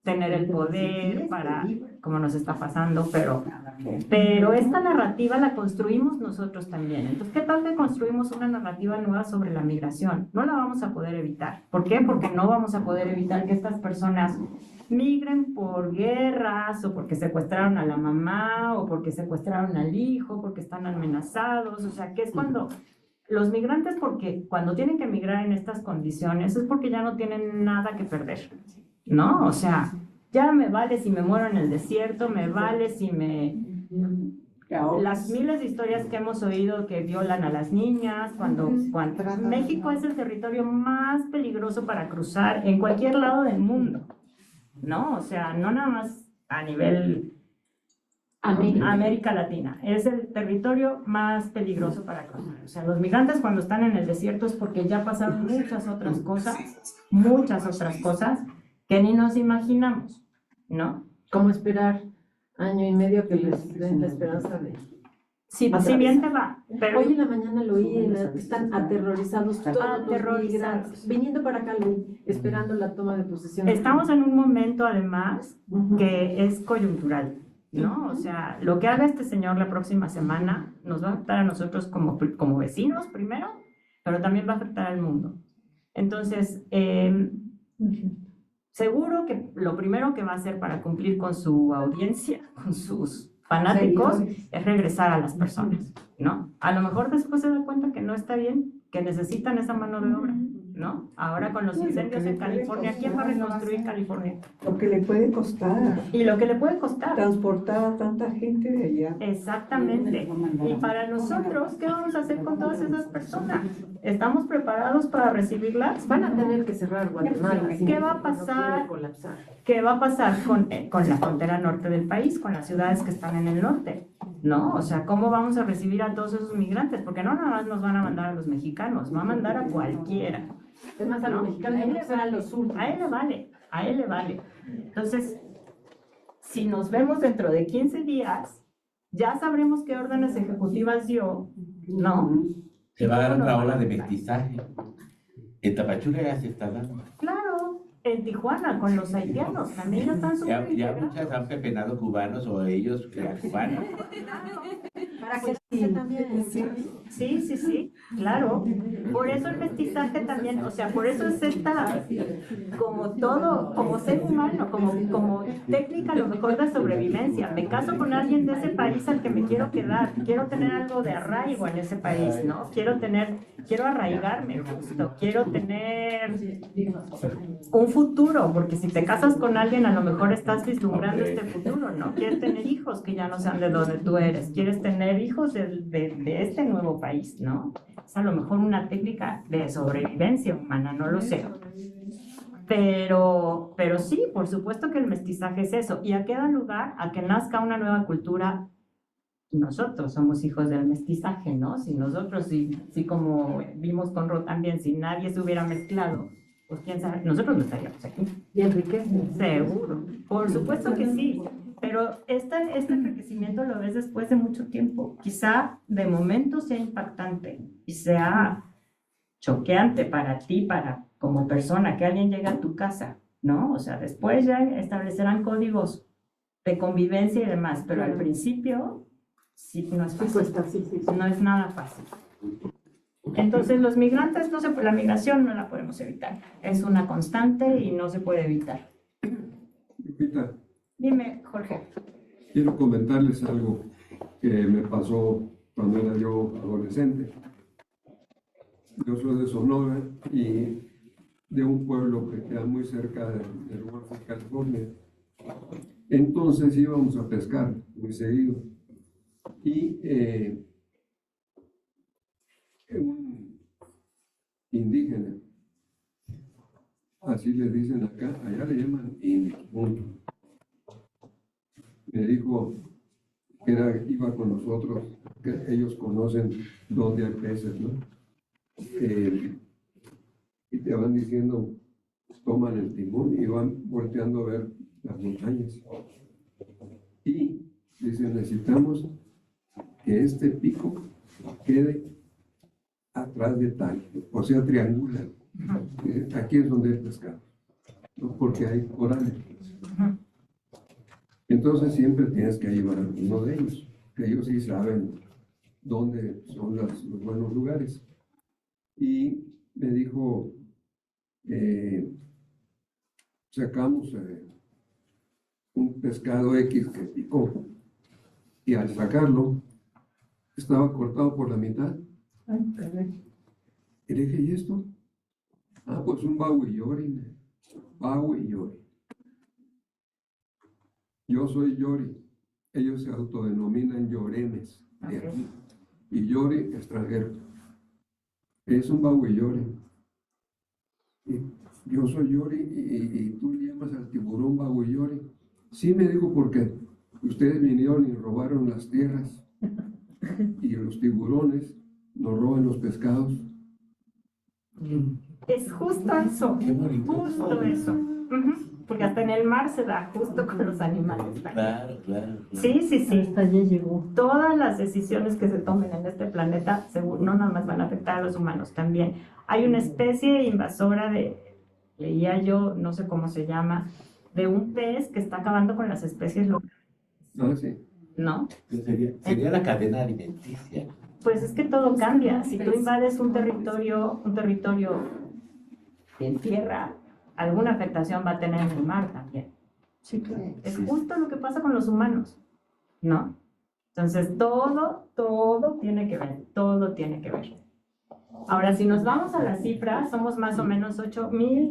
tener el poder, para como nos está pasando, pero esta narrativa la construimos nosotros también. Entonces, ¿qué tal que construimos una narrativa nueva sobre la migración? No la vamos a poder evitar. ¿Por qué? Porque no vamos a poder evitar que estas personas migren por guerras, o porque secuestraron a la mamá, o porque secuestraron al hijo, porque están amenazados. O sea, que es cuando los migrantes, porque cuando tienen que migrar en estas condiciones, es porque ya no tienen nada que perder, ¿no? O sea, ya me vale si me muero en el desierto, me vale si las miles de historias que hemos oído que violan a las niñas, cuando México es el territorio más peligroso para cruzar en cualquier lado del mundo, ¿no? O sea, no nada más a nivel América Latina, es el territorio más peligroso para cruzar. O sea, los migrantes cuando están en el desierto es porque ya pasaron muchas otras cosas que ni nos imaginamos, ¿no? ¿Cómo esperar año y medio que les den la esperanza de...? Sí, si bien te va, pero... Hoy en la mañana lo oí, están aterrorizados todos los migrantes. Viniendo para acá, lo oí, esperando la toma de posesión. Estamos en un momento, además, que es coyuntural, ¿no? O sea, lo que haga este señor la próxima semana nos va a afectar a nosotros como vecinos primero, pero también va a afectar al mundo. Entonces, seguro que lo primero que va a hacer para cumplir con su audiencia, con sus fanáticos, es regresar a las personas, ¿no? A lo mejor después se da cuenta que no está bien, que necesitan esa mano de obra, ¿no? Ahora con los incendios en California, ¿quién va a reconstruir California? Lo que le puede costar Y lo que le puede costar. transportar a tanta gente de allá. Exactamente. Y para nosotros, ¿qué vamos a hacer con todas esas personas? ¿Estamos preparados para recibirlas? Van a tener que cerrar Guatemala. ¿Qué va a pasar? No quiere colapsar. ¿Qué va a pasar con la frontera norte del país, con las ciudades que están en el norte? ¿No? O sea, ¿cómo vamos a recibir a todos esos migrantes? Porque no nada más nos van a mandar a los mexicanos, va a mandar a cualquiera. Es más, a los mexicanos no serán los últimos. A él le vale. Entonces, si nos vemos dentro de 15 días, ya sabremos qué órdenes ejecutivas dio, ¿no? Se va a dar otra ola de mestizaje. En Tapachula ya se está dando. Claro, en Tijuana, con los haitianos, también ya están súper Ya integrados. muchas han pepenado cubanos o ellos cubanos. Para que también. Sí, claro. Por eso el mestizaje también, o sea, por eso es esta, como todo, como ser humano, como técnica a lo mejor de sobrevivencia. Me caso con alguien de ese país al que me quiero quedar, quiero tener algo de arraigo en ese país, ¿no? Quiero arraigarme justo, quiero tener un futuro, porque si te casas con alguien a lo mejor estás vislumbrando este futuro, ¿no? Quieres tener hijos que ya no sean de donde tú eres, quieres tener hijos de este nuevo país, ¿no? Es a lo mejor una técnica de sobrevivencia humana, no lo sé. Pero sí, por supuesto que el mestizaje es eso. ¿Y a qué da lugar? A que nazca una nueva cultura. Nosotros somos hijos del mestizaje, ¿no? Si nosotros, si como vimos con Ro también, si nadie se hubiera mezclado, pues quién sabe, nosotros no estaríamos aquí. Y enriquece. Seguro, por supuesto que sí. Pero este enriquecimiento lo ves después de mucho tiempo. Quizá de momento sea impactante y sea choqueante para ti, como persona, que alguien llegue a tu casa, ¿no? O sea, después ya establecerán códigos de convivencia y demás, pero al principio sí no es fácil. No es nada fácil. Entonces los migrantes, la migración no la podemos evitar. Es una constante y no se puede evitar. Lupita, Dime, Jorge. quiero comentarles algo que me pasó cuando era yo adolescente. Yo soy de Sonora y de un pueblo que queda muy cerca del Golfo de California. Entonces íbamos a pescar muy seguido. Y un indígena, así le dicen acá, allá le llaman indio, punto. Me dijo que iba con nosotros, que ellos conocen dónde hay peces, ¿no? Y te van diciendo, toman el timón y van volteando a ver las montañas. Y dicen, necesitamos que este pico quede atrás de tal, o sea, triangular. Aquí es donde hay pescado, ¿no? Porque hay corales. entonces siempre tienes que llevar a uno de ellos, que ellos sí saben dónde son los buenos lugares. Y me dijo, sacamos un pescado X que picó, y al sacarlo, estaba cortado por la mitad. Y le dije, ¿y esto? Ah, pues un baguillori. Baguillori. Yo soy Yori. Ellos se autodenominan llorenes. de aquí. Y Yori, extranjero. Es un baguillori. Y yo soy Yori y tú llamas al tiburón baguillori. Sí, me dijo, porque ustedes vinieron y robaron las tierras. Y los tiburones nos roban los pescados. Es justo eso, Qué bonito. justo eso. Porque hasta en el mar se da justo con los animales. Claro, claro. Sí, sí, sí. Hasta allá llegó. Todas las decisiones que se tomen en este planeta no nada más van a afectar a los humanos también. Hay una especie invasora leía yo, no sé cómo se llama, de un pez que está acabando con las especies locales, Ah, sí. ¿no? Sería la cadena alimenticia. Pues es que todo cambia. Si tú invades un territorio en tierra, alguna afectación va a tener en el mar también. Sí, claro. Es justo lo que pasa con los humanos, ¿no? Entonces, todo tiene que ver, todo tiene que ver. Ahora, si nos vamos a las cifras, somos más o menos 8.000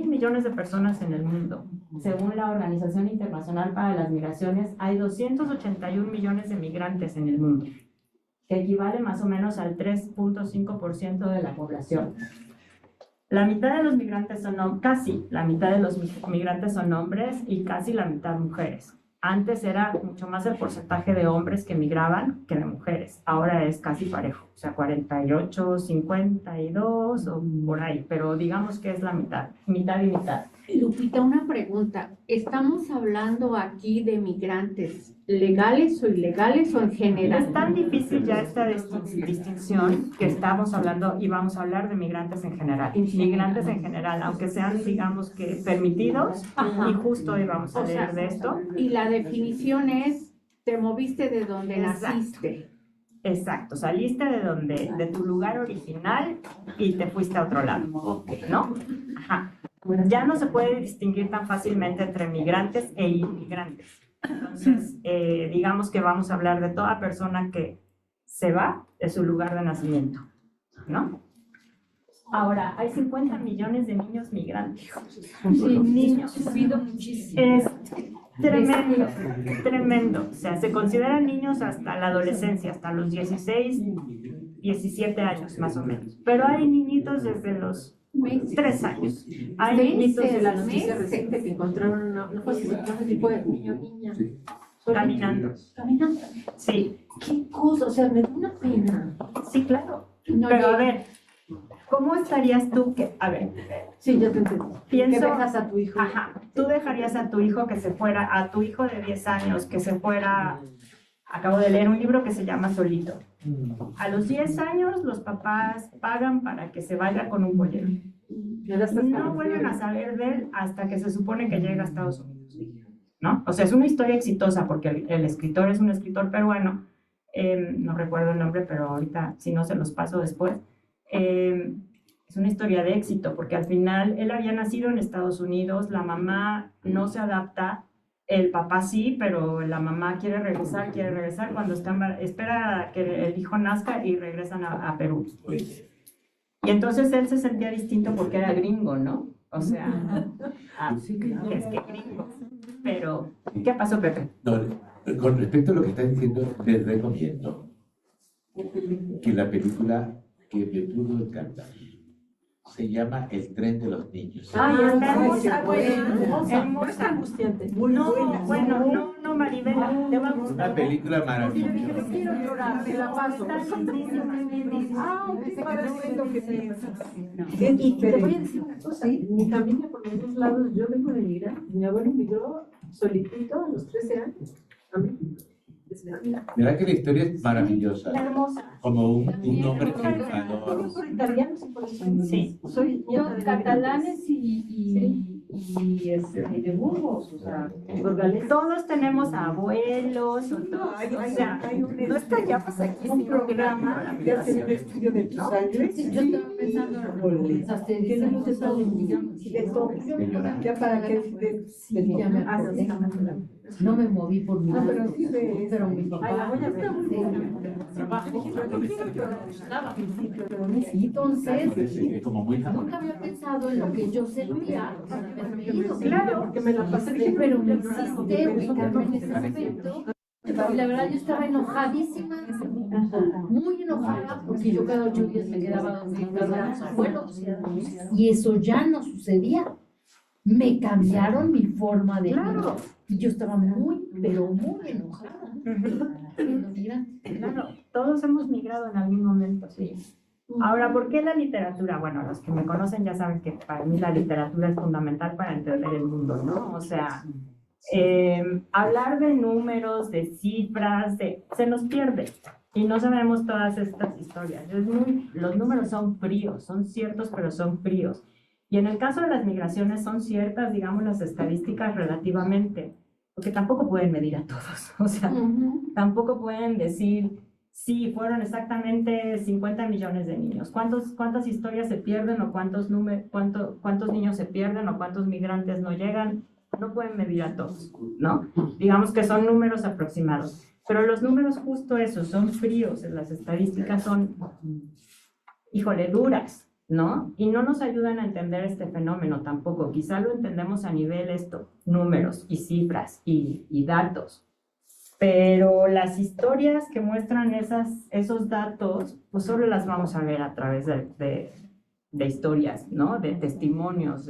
millones de personas en el mundo. Según la Organización Internacional para las Migraciones, hay 281 millones de migrantes en el mundo, que equivale más o menos al 3.5% de la población. La mitad de los migrantes casi la mitad de los migrantes son hombres y casi la mitad mujeres. Antes era mucho más el porcentaje de hombres que migraban que de mujeres. Ahora es casi parejo, o sea, 48, 52 o por ahí, pero digamos que es la mitad y mitad. Lupita, una pregunta. ¿Estamos hablando aquí de migrantes legales o ilegales o en general? Es tan difícil ya esta distinción que estamos hablando y vamos a hablar de migrantes en general. Migrantes en general, aunque sean, digamos que permitidos, y justo hoy vamos a leer de esto. Y la definición es, te moviste de donde naciste. Exacto, saliste de tu lugar original y te fuiste a otro lado, ¿no? Ajá. Ya no se puede distinguir tan fácilmente entre migrantes e inmigrantes. Entonces, digamos que vamos a hablar de toda persona que se va de su lugar de nacimiento, ¿no? Ahora, hay 50 millones de niños migrantes. Sí, niños. Subido muchísimo. Es tremendo, tremendo. O sea, se consideran niños hasta la adolescencia, hasta los 16, 17 años más o menos. Pero hay niñitos desde los 3 años. Hay niñitos De de la los noticia reciente que encontraron no fue tipo de niño niña. Sí. caminando. Caminando. Sí, Qué cosa, o sea, me da una pena. sí, claro. No, Pero yo- a ver, ¿cómo estarías tú que, a ver, Sí, ya te entendí. pienso, Que dejas a tu hijo. ajá, tú dejarías a tu hijo que se fuera, a tu hijo de 10 años, que se fuera, acabo de leer un libro que se llama Solito. A los 10 años los papás pagan para que se vaya con un pollero. Ya la estás No vuelven a saber de él hasta que se supone que llega a Estados Unidos, ¿no? O sea, es una historia exitosa porque el escritor es un escritor peruano, no recuerdo el nombre, pero ahorita si no se los paso después. Es una historia de éxito porque al final él había nacido en Estados Unidos, la mamá no se adapta, el papá sí, pero la mamá quiere regresar, cuando espera que el hijo nazca y regresan a Perú. Y entonces él se sentía distinto porque era gringo, ¿no? O sea, es que gringo. Pero, ¿qué pasó, Pepe? No, con respecto a lo que estás diciendo, les recomiendo que la película que me pudo encantar se llama El tren de los niños. Ay, está hermosa, hermosa. hermosa. Angustiante. No, Maribela, te va a gustar. Una película maravillosa. Quiero llorar, te la paso. Está lindísima. Ah, qué padre es lo que se Y te voy a decir una cosa, mi familia por los dos lados, yo vengo de migrar, mi abuelo migró solitito a los 13 años a México. ¿Verdad que la historia es maravillosa? Hermosa. Como un hombre Todos triunfador. por italianos y por españoles. Sí. Soy nieta de Catalanes y y de Burgos, o sea, Todos tenemos abuelos, o sea, no estaríamos aquí sin programa. ¿Ya hacer un estudio de tu sangre? sí, yo estaba pensando en los asterismos de todo, De todo. Ya para que ya me Ah, acordé. sí. No me moví por mi Ah, pero madre, sí ves. pero mi papá entonces Es como muy nunca había pensado en lo que yo sentía. Claro, porque me la pasé. Pero me insisté ubicarme en ese aspecto. Y la verdad yo estaba enojadísima, muy enojada, porque yo cada 8 días me quedaba dormida en casa de mis abuelos. Y eso ya no sucedía. Me cambiaron mi forma de vida. Y yo estaba muy, pero muy enojada. Claro, todos hemos migrado en algún momento, sí. Ahora, ¿por qué la literatura? Bueno, los que me conocen ya saben que para mí la literatura es fundamental para entender el mundo, ¿no? O sea, hablar de números, de cifras, se nos pierde y no sabemos todas estas historias. Los números son fríos, son ciertos, pero son fríos. Y en el caso de las migraciones son ciertas, digamos, las estadísticas relativamente, porque tampoco pueden medir a todos, o sea, tampoco pueden decir, sí, fueron exactamente 50 millones de niños. ¿Cuántas historias se pierden o cuántos niños se pierden o cuántos migrantes no llegan? No pueden medir a todos, ¿no? Digamos que son números aproximados. Pero los números justo esos, son fríos, las estadísticas son, híjole, duras, ¿no? Y no nos ayudan a entender este fenómeno tampoco. Quizá lo entendemos a nivel números y cifras y datos. Pero las historias que muestran esos datos, pues solo las vamos a ver a través de historias, ¿no? De testimonios,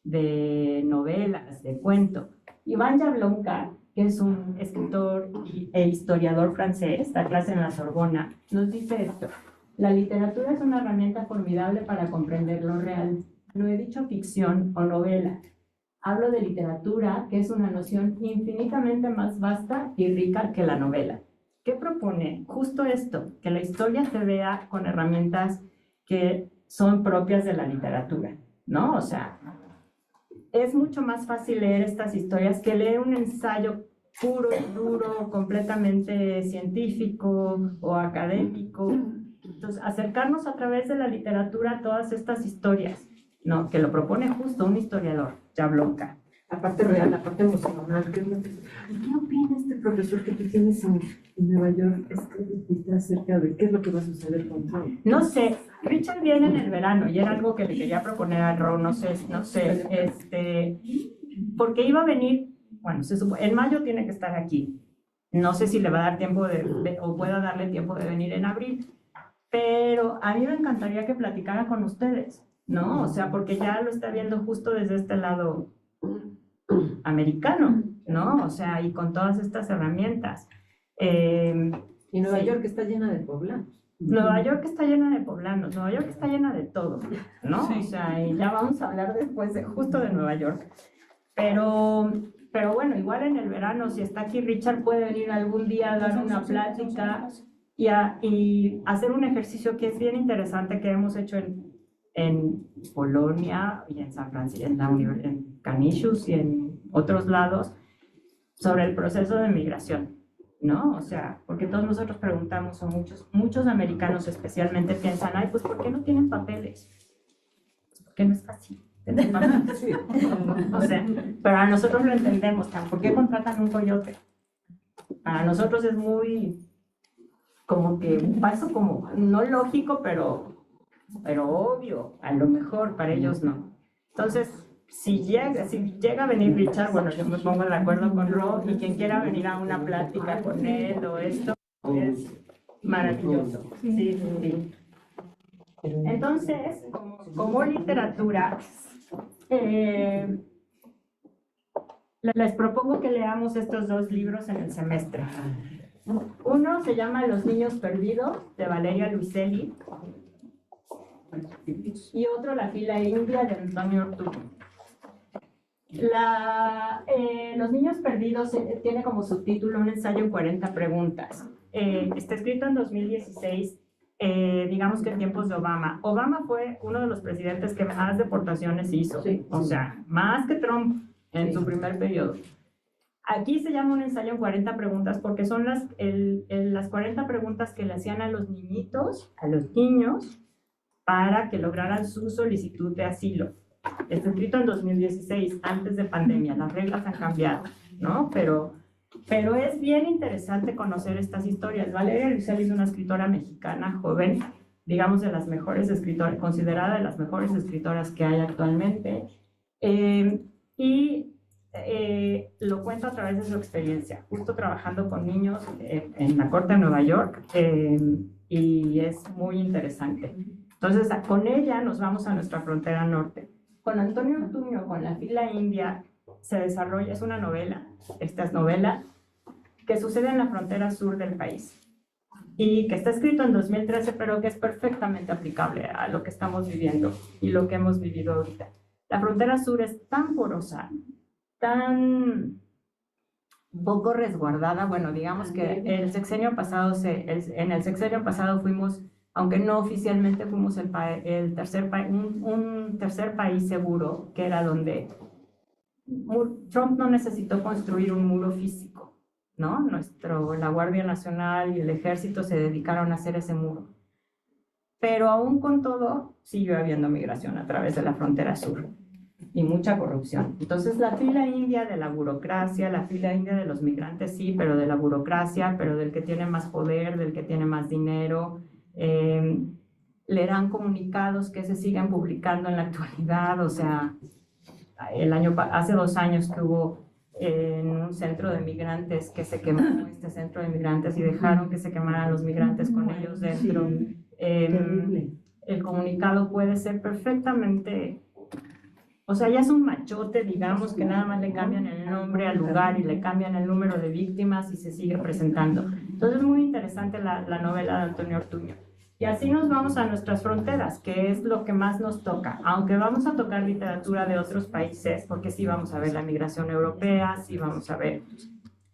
de novelas, de cuento. Iván Jablonka, que es un escritor e historiador francés, da clase en la Sorbona, nos dice esto: la literatura es una herramienta formidable para comprender lo real. No he dicho ficción o novela. Hablo de literatura, que es una noción infinitamente más vasta y rica que la novela. ¿Qué propone? Justo esto, que la historia se vea con herramientas que son propias de la literatura, ¿no? O sea, es mucho más fácil leer estas historias que leer un ensayo puro y duro, completamente científico o académico. Entonces, acercarnos a través de la literatura a todas estas historias, ¿no? Que lo propone justo un historiador, Jablonka. La parte real, la parte emocional. ¿Qué opina este profesor que tú tienes en Nueva York acerca de qué es lo que va a suceder con Trump? No sé, Richard viene en el verano y era algo que le quería proponer a Ro, no sé, porque iba a venir, bueno, en mayo tiene que estar aquí. No sé si le va a dar tiempo o pueda darle tiempo de venir en abril, pero a mí me encantaría que platicara con ustedes, ¿no? O sea, porque ya lo está viendo justo desde este lado americano, ¿no? O sea, y con todas estas herramientas. Y Nueva sí. York está llena de poblanos. Nueva York está llena de poblanos, Nueva York está llena de todo, ¿no? O sea, y ya vamos a hablar después justo de Nueva York. Pero bueno, igual en el verano, si está aquí Richard, puede venir algún día a dar una plática y hacer un ejercicio que es bien interesante que hemos hecho en Polonia y en San Francisco, en Canisius y en otros lados, sobre el proceso de migración, ¿no? O sea, porque todos nosotros preguntamos, o muchos americanos especialmente piensan, ay, pues ¿por qué no tienen papeles? Porque no es fácil tener papeles. O sea, pero a nosotros lo entendemos, ¿por qué contratan un coyote? Para nosotros es muy, como que un paso como, no lógico, pero obvio, a lo mejor para ellos no. Entonces, si llega a venir Richard, bueno, yo me pongo de acuerdo con Ro, y quien quiera venir a una plática con él o esto, es maravilloso. Sí, sí. Entonces, como literatura, les propongo que leamos estos 2 libros en el semestre. Uno se llama Los niños perdidos, de Valeria Luiselli, y otro La fila india, de Antonio Ortuño. Los niños perdidos tiene como subtítulo un ensayo en 40 preguntas. Está escrito en 2016 digamos que en tiempos de Obama. Obama fue uno de los presidentes que más deportaciones hizo, o sea, más que Trump en su primer periodo. Aquí se llama un ensayo en 40 preguntas porque son las 40 preguntas que le hacían a los niñitos, a los niños, para que lograran su solicitud de asilo. Está escrito en 2016, antes de pandemia, las reglas han cambiado, ¿no? Pero es bien interesante conocer estas historias. Valeria Luiselli es una escritora mexicana joven, digamos de las mejores escritoras, considerada de las mejores escritoras que hay actualmente, lo cuenta a través de su experiencia, justo trabajando con niños en la Corte de Nueva York, y es muy interesante. Entonces, con ella nos vamos a nuestra frontera norte. Con Antonio Ortuño, con La Fila India, se desarrolla, es una novela, esta es novela, que sucede en la frontera sur del país y que está escrito en 2013, pero que es perfectamente aplicable a lo que estamos viviendo y lo que hemos vivido ahorita. La frontera sur es tan porosa, tan poco resguardada. Bueno, digamos que en el sexenio pasado fuimos, aunque no oficialmente, fuimos un tercer país seguro, que era donde Trump no necesitó construir un muro físico, ¿no? La Guardia Nacional y el Ejército se dedicaron a hacer ese muro. Pero aún con todo, siguió habiendo migración a través de la frontera sur y mucha corrupción. Entonces, la fila india de la burocracia, la fila india de los migrantes, sí, pero de la burocracia, pero del que tiene más poder, del que tiene más dinero. Leerán comunicados que se siguen publicando en la actualidad. O sea, hace 2 años que hubo en un centro de migrantes que se quemó este centro de migrantes y dejaron que se quemaran los migrantes con ellos dentro. El comunicado puede ser perfectamente, o sea, ya es un machote, digamos, que nada más le cambian el nombre al lugar y le cambian el número de víctimas y se sigue presentando. Entonces es muy interesante la novela de Antonio Ortuño. Y así nos vamos a nuestras fronteras, que es lo que más nos toca. Aunque vamos a tocar literatura de otros países, porque sí vamos a ver la migración europea, sí vamos a ver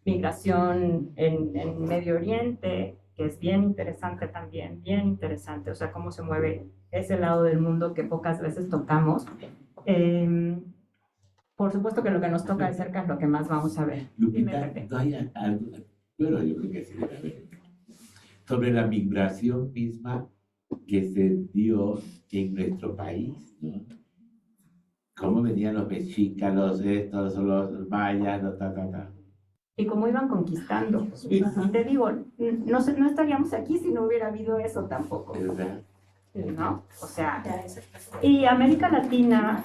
migración en Medio Oriente, que es bien interesante también, bien interesante. O sea, cómo se mueve ese lado del mundo que pocas veces tocamos. Por supuesto que lo que nos toca de cerca es lo que más vamos a ver. Lupita, ¿no hay algo? Bueno, yo creo que sí debe haber. Sobre la migración misma que se dio en nuestro país, ¿no? Cómo venían los mexicas, los los mayas, los Y cómo iban conquistando. Y te digo, no estaríamos aquí si no hubiera habido eso tampoco, ¿verdad? ¿no? O sea, y América Latina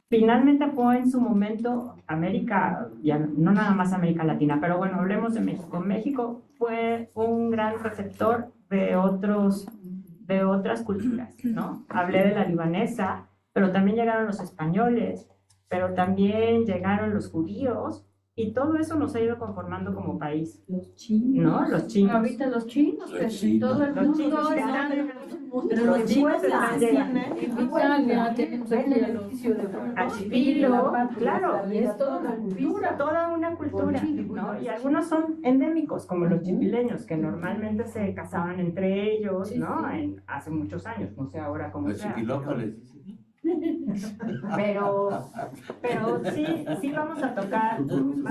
finalmente fue en su momento, América, ya no nada más América Latina, pero bueno, hablemos de México. México fue un gran receptor de otras culturas, ¿no? Hablé de la libanesa, pero también llegaron los españoles, pero también llegaron los judíos, y todo eso nos ha ido conformando como país. Los chinos. ¿No? Los chinos. Ahorita los chinos, Los pues, chinos. todo el Los mundo chinos está. pero los chinos están llegando. En Italia tenemos aquí el oficio de Achipilo, claro. Y es toda una cultura. Toda una cultura, ¿no? Y algunos son endémicos, como los chipileños, que normalmente se casaban entre ellos, ¿no? Hace muchos años, no sé ahora cómo Los sea. chiquilocos les dicen. Pero sí vamos a tocar, vamos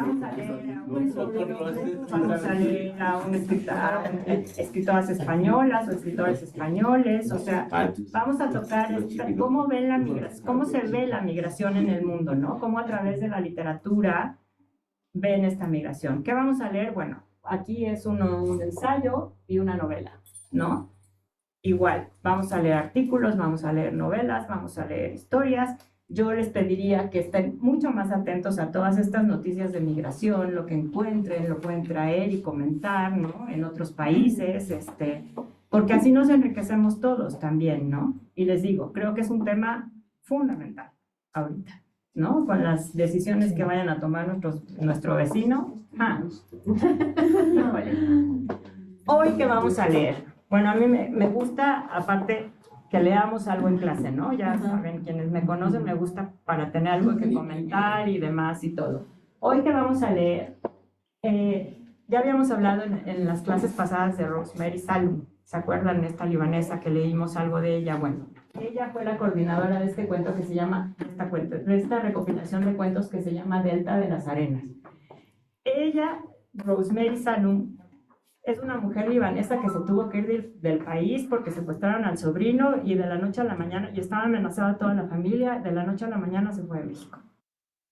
a leer a escritoras españolas o escritores españoles, o sea, vamos a tocar cómo ven la migración, cómo se ve la migración en el mundo, ¿no? Cómo a través de la literatura ven esta migración. ¿Qué vamos a leer? Bueno, aquí es un ensayo y una novela, ¿no? Igual, vamos a leer artículos, vamos a leer novelas, vamos a leer historias. Yo les pediría que estén mucho más atentos a todas estas noticias de migración, lo que encuentren, lo pueden traer y comentar, ¿no? En otros países, porque así nos enriquecemos todos también, ¿no? Y les digo, creo que es un tema fundamental ahorita, ¿no? Con las decisiones que vayan a tomar nuestro vecino. Híjole. Hoy, ¿qué vamos a leer? Bueno, a mí me gusta, aparte, que leamos algo en clase, ¿no? Ya saben, quienes me conocen, me gusta para tener algo que comentar y demás y todo. Hoy que vamos a leer, ya habíamos hablado en las clases pasadas de Rosemary Salum, ¿Se acuerdan? Esta libanesa que leímos algo de ella. Bueno, ella fue la coordinadora de este cuento que se llama, de esta recopilación de cuentos que se llama Delta de las Arenas. Ella, Rosemary Salum, es una mujer libanesa que se tuvo que ir del país porque secuestraron al sobrino y de la noche a la mañana, y estaba amenazada toda la familia, de la noche a la mañana se fue a México.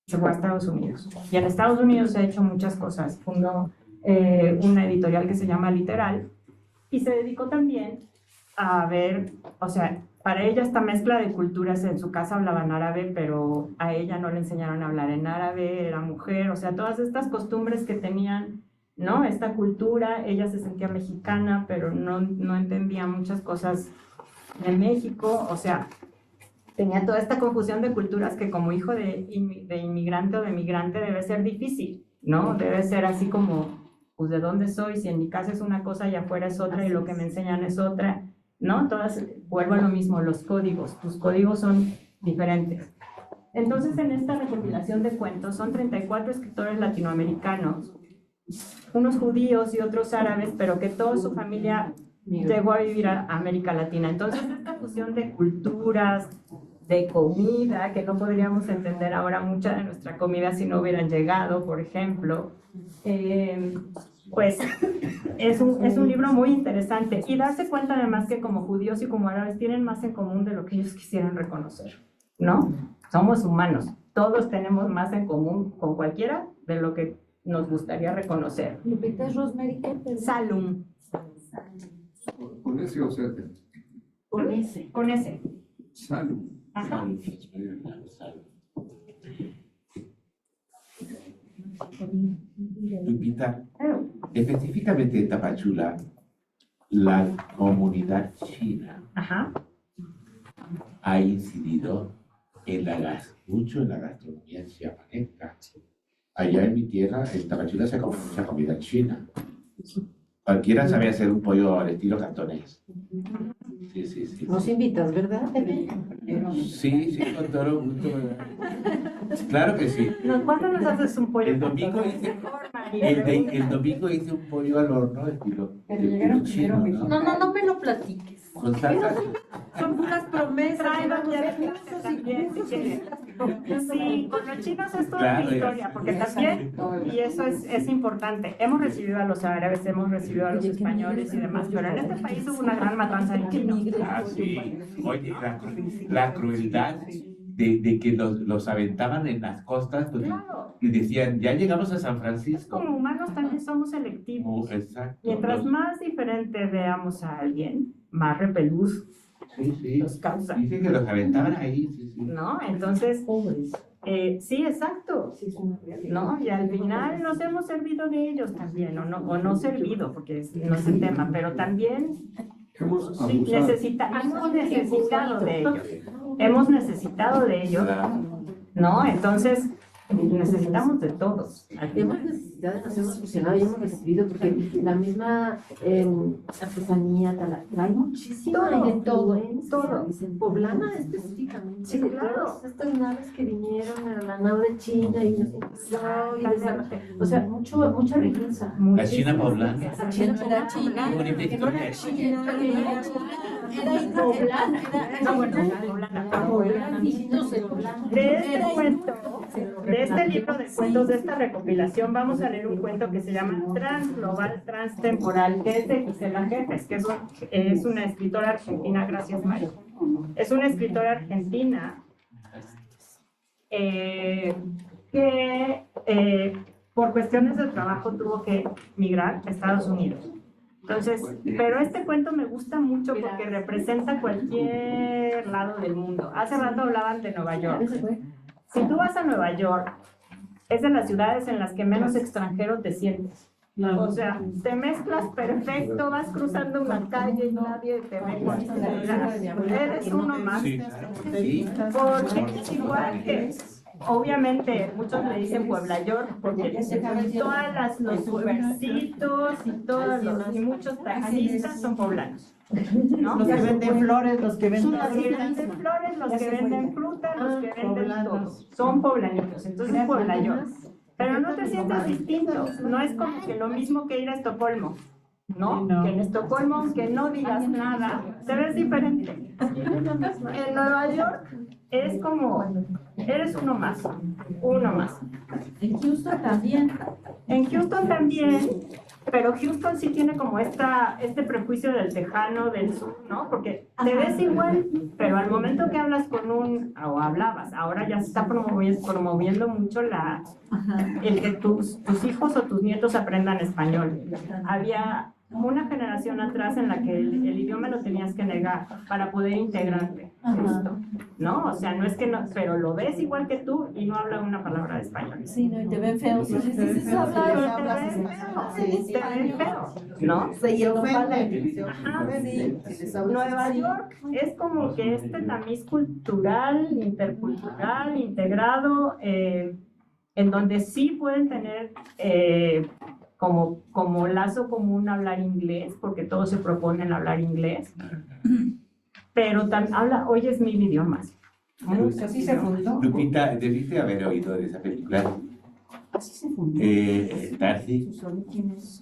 Se fue a Estados Unidos. Y en Estados Unidos se ha hecho muchas cosas. Fundó una editorial que se llama Literal y se dedicó también a ver, o sea, para ella esta mezcla de culturas, en su casa hablaban árabe, pero a ella no le enseñaron a hablar en árabe, era mujer, o sea, todas estas costumbres que tenían, ¿no? Esta cultura, ella se sentía mexicana, pero no entendía muchas cosas de México, o sea, tenía toda esta confusión de culturas que como hijo de inmigrante o de migrante debe ser difícil, ¿no? Debe ser así como, pues, ¿de dónde soy? Si en mi casa es una cosa y afuera es otra y lo que me enseñan es otra, ¿no? Todas, vuelvo a lo mismo, los códigos, tus códigos son diferentes. Entonces, en esta recopilación de cuentos son 34 escritores latinoamericanos, unos judíos y otros árabes, pero que toda su familia llegó a vivir a América Latina. Entonces, esta fusión de culturas, de comida, que no podríamos entender ahora mucha de nuestra comida si no hubieran llegado, por ejemplo, pues es un libro muy interesante. Y darse cuenta además que como judíos y como árabes tienen más en común de lo que ellos quisieran reconocer, ¿no? Somos humanos, todos tenemos más en común con cualquiera de lo que nos gustaría reconocer. Lupita, es Rosemary, ¿qué? Salum. ¿Con ese o Z? Con ese. Con ese. Salud. Ajá. Lupita, específicamente en Tapachula, la comunidad china Ajá. ha incidido mucho en la gastronomía chiapaneca. Allá en mi tierra, en Tapachula, se come mucha comida china. Cualquiera sabe hacer un pollo al estilo cantonés. Sí, sí, sí. Nos invitas, ¿verdad? Sí, sí, con todo gusto, ¿verdad? Claro que sí. ¿Cuándo nos haces un pollo? El domingo hice un pollo al horno estilo chino, ¿no? No me lo platiques. Con salsa. Son puras promesas. Sí, con los chinos es toda Claro, una historia, porque también, y eso es importante, hemos recibido a los árabes, hemos recibido a los españoles y demás, pero en este país hubo una gran matanza de chinos. Ah, sí. Oye, la crueldad de que los aventaban en las costas, pues, Claro. y decían, ya llegamos a San Francisco. Como humanos también somos selectivos. Exacto. Mientras más diferente veamos a alguien, más repelús Sí, sí. nos causa. Dicen que los aventaban ahí, sí, sí. ¿No? Entonces, sí, exacto. ¿No? Y al final nos hemos servido de ellos también, o no servido, porque no es el tema, pero también Hemos sí, abusado. hemos necesitado de ellos. Hemos necesitado de ellos, ¿no? Entonces, necesitamos de todos. Hemos necesitado, nos hemos fusionado y hemos recibido, porque la misma artesanía trae muchísimo Todo, de todo, todo. poblana específicamente, Sí, de claro. todas estas naves que vinieron a la nave de China y nos impulsó y o sea, mucha riqueza. La China poblana. La China Era China. Qué bonita historia. Era poblana. No, bueno, de este cuento, de este libro de cuentos, de esta recopilación, vamos a leer un cuento que se llama Transglobal Transtemporal, que es de Gisela Jefes, que es una escritora argentina. Gracias, Mario. Es una escritora argentina que por cuestiones de trabajo tuvo que migrar a Estados Unidos. Entonces, pero este cuento me gusta mucho porque representa cualquier lado del mundo. Hace rato hablaban de Nueva York. Si tú vas a Nueva York, es de las ciudades en las que menos extranjero te sientes. O sea, te mezclas perfecto, vas cruzando una calle y nadie te ve cuando llegas. Eres uno más. Sí, sí. Porque es igual que, obviamente, muchos le dicen Puebla York, porque todas los pueblecitos y muchos taxistas son poblanos, ¿no? Los que venden flores, los que Son venden los que venden flores, los que venden fruta, los que venden todo. Son poblanitos, entonces Puebla York. Pero no te sientes distinto, no es como que lo mismo que ir a Estocolmo, ¿no? Que en Estocolmo, que no digas nada, te ves diferente. En Nueva York es como, eres uno más, uno más. En Houston también. En Houston también, pero Houston sí tiene como este prejuicio del tejano, del sur, ¿no? Porque te ves igual, pero al momento que hablas con o hablabas, ahora ya se está promoviendo mucho el que tus hijos o tus nietos aprendan español. Había una generación atrás en la que el idioma lo tenías que negar para poder integrarte, justo, ¿no? O sea, no es que no, pero lo ves igual que tú y no habla una palabra de español. Sí, no, y te ven feo. Si les dices hablar, Te ven feo, ¿no? Se ofenden. Ajá, Nueva York es como que este tamiz cultural, intercultural, integrado, en donde sí pueden tener como lazo común hablar inglés, porque todos se proponen hablar inglés, pero oyes 1000 idiomas. Muchos idiomas. Lupita, debiste haber oído de esa película. Darcy,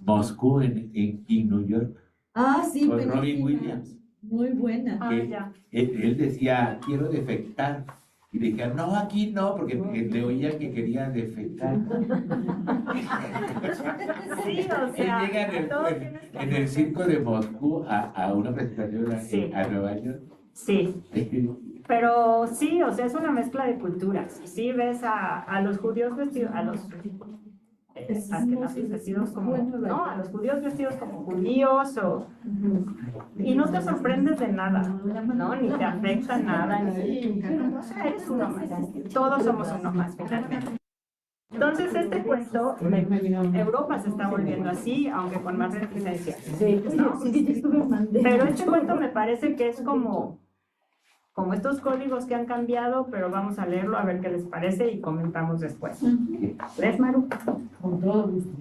Moscú en New York, Ah, sí, con pero Robin Williams. muy buena. Ah, que ya. él decía, quiero defectar. Y le dije, no, aquí no, porque le oía que quería defectar. Sí, o sea, Él llega todo tienes que en el circo de Moscú a una presentación Sí. a Nueva York. Sí, pero sí, o sea, es una mezcla de culturas. Sí ves a los judíos vestidos, a los askenazis vestidos como, no, a los judíos vestidos como judíos, y no te sorprendes de nada, ¿no? Ni te afecta nada, o sea, eres uno más. Todos somos uno más, finalmente. Entonces, este cuento, Europa se está volviendo así, aunque con más reticencia. ¿No? Pero este cuento me parece que es como estos códigos que han cambiado, pero vamos a leerlo a ver qué les parece y comentamos después. ¿Ves, Maru? Con todo gusto.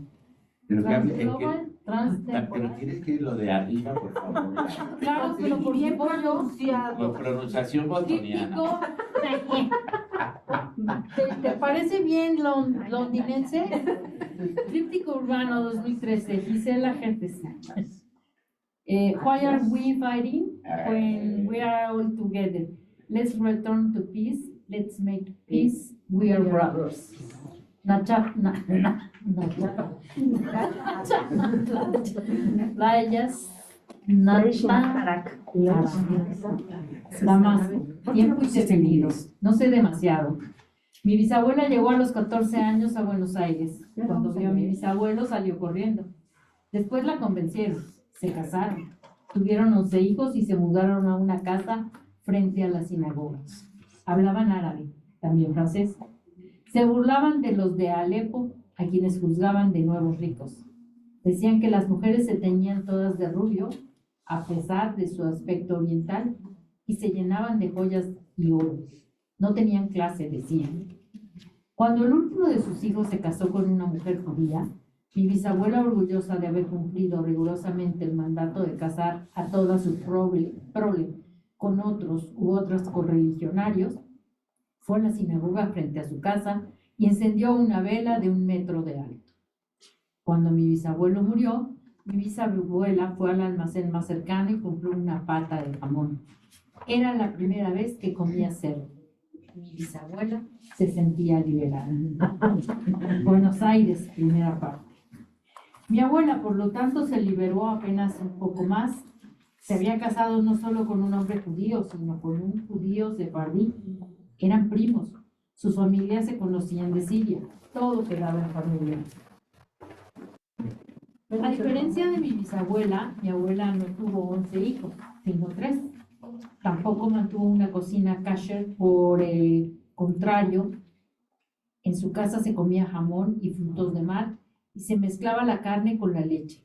Pero, Transglobal, pero transtemporal. tienes que ir lo de arriba, por favor. Claro, pero por Bien supuesto. pronunciado. Con pronunciación bostoniana. Tríptico. ¿Te parece bien londinense? Tríptico Urbano 2013, Gisela Herpes. Why are we fighting when we are all together? Let's return to peace. Let's make peace. We are brothers. Playas. Damasco, tiempo y definidos. No sé demasiado. Mi bisabuela llegó a los 14 años a Buenos Aires. Cuando vio a mi bisabuelo salió corriendo. Después la convencieron. Se casaron. Tuvieron 11 hijos y se mudaron a una casa frente a la sinagoga. Hablaban árabe, también francés. Se burlaban de los de Alepo, a quienes juzgaban de nuevos ricos. Decían que las mujeres se teñían todas de rubio, a pesar de su aspecto oriental, y se llenaban de joyas y oro. No tenían clase, decían. Cuando el último de sus hijos se casó con una mujer judía, mi bisabuela, orgullosa de haber cumplido rigurosamente el mandato de casar a toda su prole con otros u otras correligionarios, fue a la sinagoga frente a su casa y encendió una vela de 1 metro de alto. Cuando mi bisabuelo murió, mi bisabuela fue al almacén más cercano y compró una pata de jamón. Era la primera vez que comía cerdo. Mi bisabuela se sentía liberada. Buenos Aires, primera parte. Mi abuela, por lo tanto, se liberó apenas un poco más. Se había casado no solo con un hombre judío, sino con un judío sefardí. Eran primos. Sus familias se conocían de Siria. Todo quedaba en familia. A diferencia de mi bisabuela, mi abuela no tuvo 11 hijos, sino 3. Tampoco mantuvo una cocina kasher, por el contrario, en su casa se comía jamón y frutos de mar y se mezclaba la carne con la leche.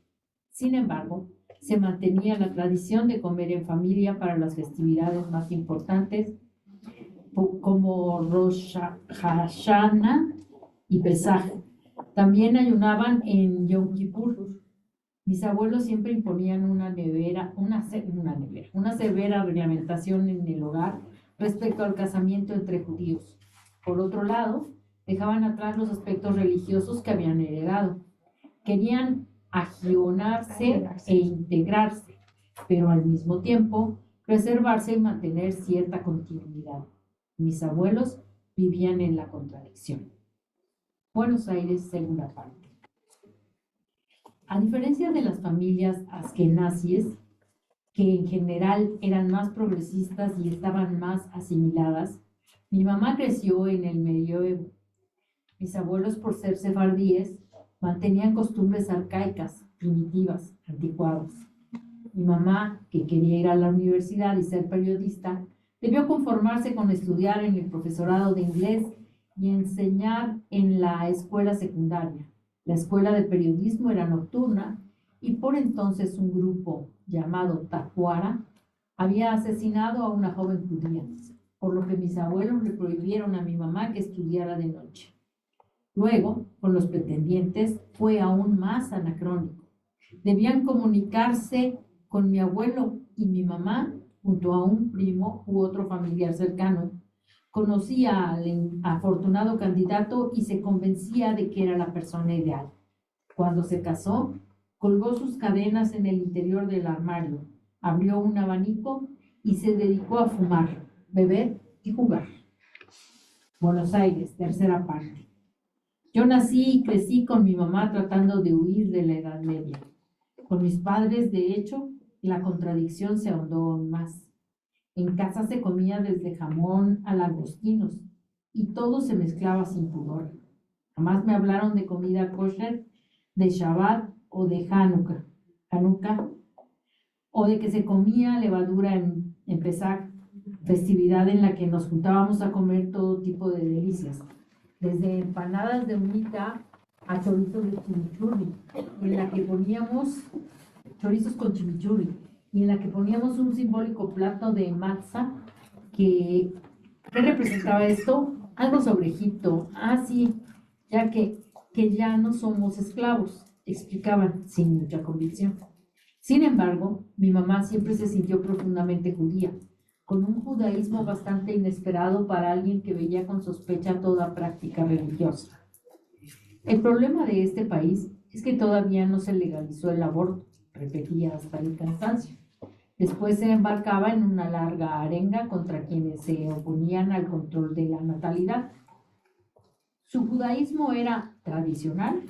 Sin embargo, se mantenía la tradición de comer en familia para las festividades más importantes, como Rosh Hashanah y Pesaj. También ayunaban en Yom Kippur. Mis abuelos siempre imponían una severa reglamentación en el hogar respecto al casamiento entre judíos. Por otro lado, dejaban atrás los aspectos religiosos que habían heredado. Querían agionarse e integrarse, pero al mismo tiempo preservarse y mantener cierta continuidad. Mis abuelos vivían en la contradicción. Buenos Aires, segunda parte. A diferencia de las familias askenazíes, que en general eran más progresistas y estaban más asimiladas, mi mamá creció en el medioevo. Mis abuelos, por ser sefardíes, mantenían costumbres arcaicas, primitivas, anticuadas. Mi mamá, que quería ir a la universidad y ser periodista, debió conformarse con estudiar en el profesorado de inglés y enseñar en la escuela secundaria. La escuela de periodismo era nocturna y por entonces un grupo llamado Tacuara había asesinado a una joven judía, por lo que mis abuelos le prohibieron a mi mamá que estudiara de noche. Luego, con los pretendientes, fue aún más anacrónico. Debían comunicarse con mi abuelo y mi mamá junto a un primo u otro familiar cercano. Conocía al afortunado candidato y se convencía de que era la persona ideal. Cuando se casó, colgó sus cadenas en el interior del armario, abrió un abanico y se dedicó a fumar, beber y jugar. Buenos Aires, tercera parte. Yo nací y crecí con mi mamá tratando de huir de la Edad Media. Con mis padres, de hecho, la contradicción se ahondó aún más. En casa se comía desde jamón a langostinos y todo se mezclaba sin pudor. Jamás me hablaron de comida kosher, de Shabbat o de Hanukkah, o de que se comía levadura en Pesach, festividad en la que nos juntábamos a comer todo tipo de delicias, desde empanadas de humita a chorizos de chimichurri, en la que poníamos chorizos con chimichurri, y en la que poníamos un simbólico plato de matzah ¿qué representaba esto? Algo sobre Egipto. Ah, sí, ya que ya no somos esclavos, explicaban sin mucha convicción. Sin embargo, mi mamá siempre se sintió profundamente judía, con un judaísmo bastante inesperado para alguien que veía con sospecha toda práctica religiosa. El problema de este país es que todavía no se legalizó el aborto, repetía hasta el cansancio. Después se embarcaba en una larga arenga contra quienes se oponían al control de la natalidad. Su judaísmo era tradicional,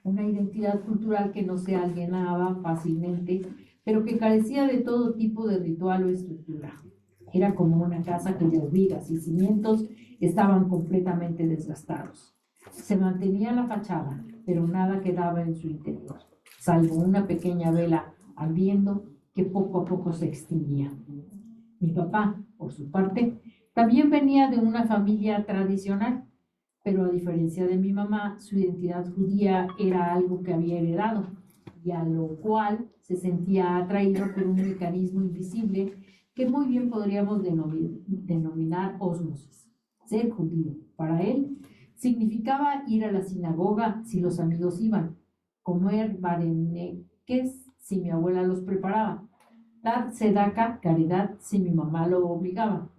una identidad cultural que no se alienaba fácilmente, pero que carecía de todo tipo de ritual o estructura. Era como una casa cuyas vigas y cimientos estaban completamente desgastados. Se mantenía la fachada, pero nada quedaba en su interior, salvo una pequeña vela ardiendo que poco a poco se extinguía. Mi papá, por su parte, también venía de una familia tradicional, pero a diferencia de mi mamá, su identidad judía era algo que había heredado y a lo cual se sentía atraído por un mecanismo invisible que muy bien podríamos denominar ósmosis. Ser judío, para él, significaba ir a la sinagoga si los amigos iban, comer bareneques si mi abuela los preparaba, dar tzedaka, caridad, si mi mamá lo obligaba.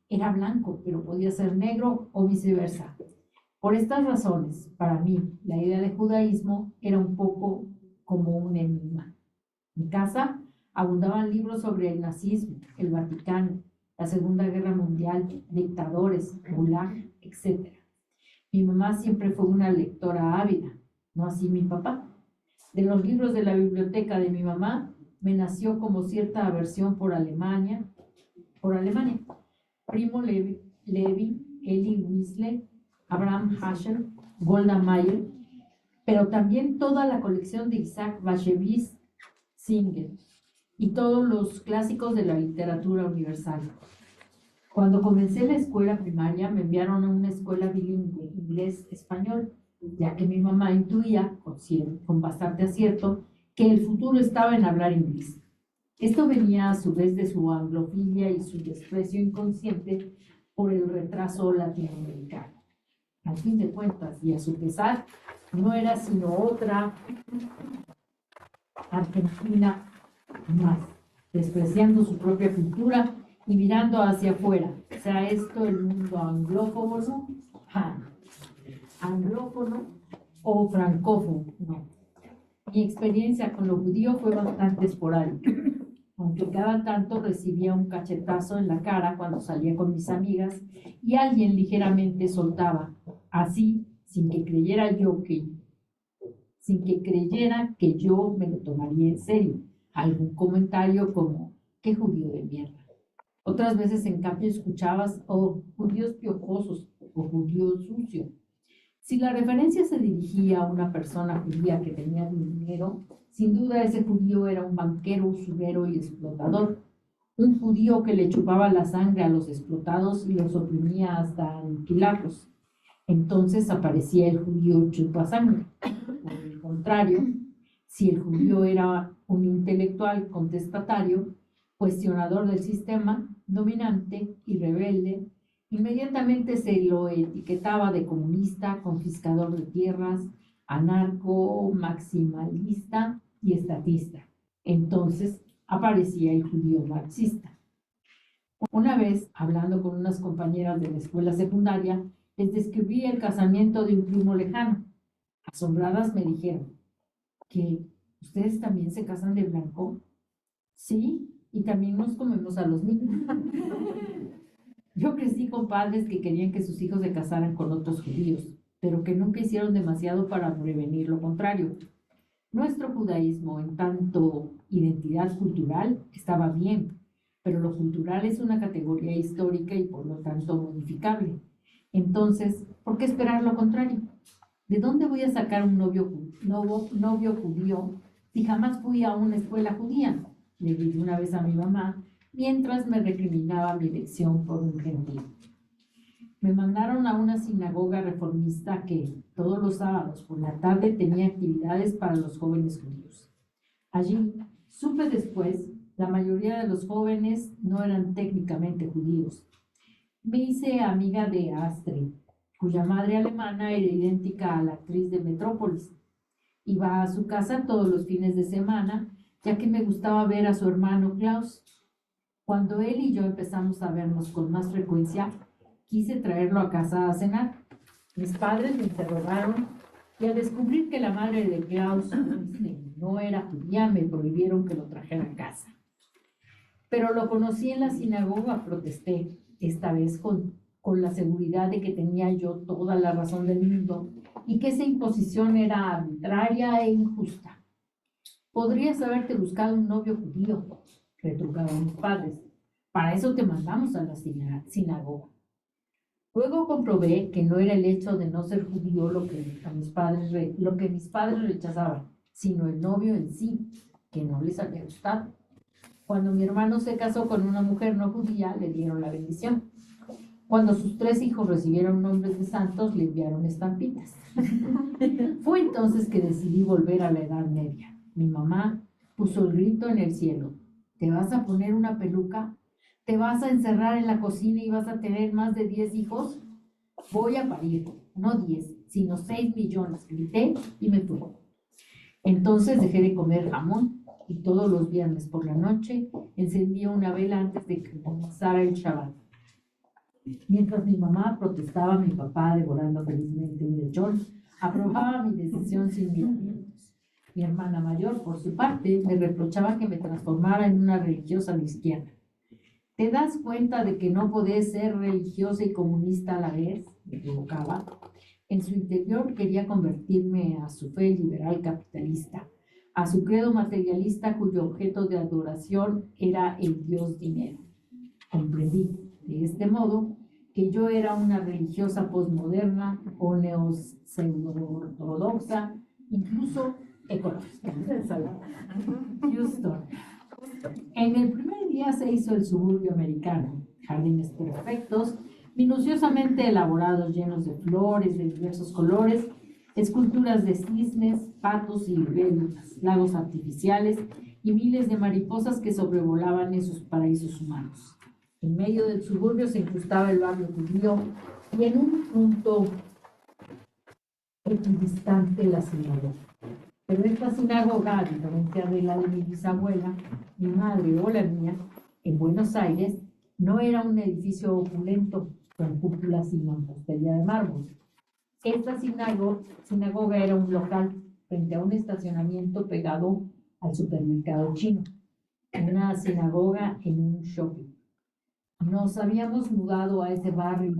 Era blanco, pero podía ser negro o viceversa. Por estas razones, para mí, la idea de judaísmo era un poco como un enigma. En casa abundaban libros sobre el nazismo, el Vaticano, la Segunda Guerra Mundial, dictadores, Gulag, etc. Mi mamá siempre fue una lectora ávida, no así mi papá. De los libros de la biblioteca de mi mamá me nació como cierta aversión por Alemania. Primo Levi, Elie Wiesel, Abraham Heschel, Golda Meir, pero también toda la colección de Isaac Bashevis Singer y todos los clásicos de la literatura universal. Cuando comencé la escuela primaria me enviaron a una escuela bilingüe, inglés-español, ya que mi mamá intuía, con bastante acierto, que el futuro estaba en hablar inglés. Esto venía a su vez de su anglofilia y su desprecio inconsciente por el retraso latinoamericano. Al fin de cuentas, y a su pesar, no era sino otra Argentina más, despreciando su propia cultura y mirando hacia afuera. ¿Sea esto el mundo anglófono? Anglófono o francófono. Mi experiencia con lo judío fue bastante esporádica, aunque cada tanto recibía un cachetazo en la cara cuando salía con mis amigas y alguien ligeramente soltaba, así, sin que creyera que yo me lo tomaría en serio, algún comentario como, qué judío de mierda. Otras veces, en cambio, escuchabas, oh, judíos piojosos o judío sucio. Si la referencia se dirigía a una persona judía que tenía dinero, sin duda ese judío era un banquero, usurero y explotador. Un judío que le chupaba la sangre a los explotados y los oprimía hasta aniquilarlos. Entonces aparecía el judío chupasangre. Por el contrario, si el judío era un intelectual contestatario, cuestionador del sistema, dominante y rebelde, inmediatamente se lo etiquetaba de comunista, confiscador de tierras, anarco, maximalista y estatista. Entonces aparecía el judío marxista. Una vez, hablando con unas compañeras de la escuela secundaria, les describí el casamiento de un primo lejano. Asombradas me dijeron, ¿que ustedes también se casan de blanco? Sí, y también nos comemos a los niños. Yo crecí con padres que querían que sus hijos se casaran con otros judíos, pero que nunca hicieron demasiado para prevenir lo contrario. Nuestro judaísmo, en tanto identidad cultural, estaba bien, pero lo cultural es una categoría histórica y por lo tanto modificable. Entonces, ¿por qué esperar lo contrario? ¿De dónde voy a sacar un novio judío si jamás fui a una escuela judía? Le dije una vez a mi mamá, mientras me recriminaba mi elección por un gentil. Me mandaron a una sinagoga reformista que todos los sábados por la tarde tenía actividades para los jóvenes judíos. Allí, supe después, la mayoría de los jóvenes no eran técnicamente judíos. Me hice amiga de Astrid, cuya madre alemana era idéntica a la actriz de Metrópolis. Iba a su casa todos los fines de semana, ya que me gustaba ver a su hermano Klaus. Cuando él y yo empezamos a vernos con más frecuencia, quise traerlo a casa a cenar. Mis padres me interrogaron y al descubrir que la madre de Klaus no era judía, me prohibieron que lo trajera a casa. Pero lo conocí en la sinagoga, protesté, esta vez con la seguridad de que tenía yo toda la razón del mundo y que esa imposición era arbitraria e injusta. Podrías haberte buscado un novio judío, retrucaban mis padres. Para eso te mandamos a la sinagoga. Luego comprobé que no era el hecho de no ser judío lo que mis padres rechazaban, sino el novio en sí, que no les había gustado. Cuando mi hermano se casó con una mujer no judía, le dieron la bendición. Cuando sus 3 hijos recibieron nombres de santos, le enviaron estampitas. Fue entonces que decidí volver a la Edad Media. Mi mamá puso el grito en el cielo. ¿Te vas a poner una peluca? ¿Te vas a encerrar en la cocina y vas a tener más de 10 hijos? Voy a parir, no 10, sino 6 millones, grité y me fui. Entonces dejé de comer jamón y todos los viernes por la noche encendía una vela antes de que comenzara el Shabbat. Mientras mi mamá protestaba, mi papá, devorando felizmente un lechón, aprobaba mi decisión sin miramientos. Mi hermana mayor, por su parte, me reprochaba que me transformara en una religiosa a la izquierda. ¿Te das cuenta de que no podés ser religiosa y comunista a la vez? Me provocaba. En su interior quería convertirme a su fe liberal capitalista, a su credo materialista cuyo objeto de adoración era el dios dinero. Comprendí, de este modo, que yo era una religiosa posmoderna o neo-pseudo-ortodoxa, incluso ecológica. Houston. En el primer día se hizo el suburbio americano, jardines perfectos, minuciosamente elaborados, llenos de flores de diversos colores, esculturas de cisnes, patos y libélulas, lagos artificiales y miles de mariposas que sobrevolaban esos paraísos humanos. En medio del suburbio se incrustaba el barrio judío y en un punto equidistante la sinagoga. Pero esta sinagoga, a diferencia de la de mi bisabuela, mi madre o la mía, en Buenos Aires, no era un edificio opulento con cúpulas y mampostería de mármol. Esta sinagoga era un local frente a un estacionamiento pegado al supermercado chino, una sinagoga en un shopping. Nos habíamos mudado a ese barrio.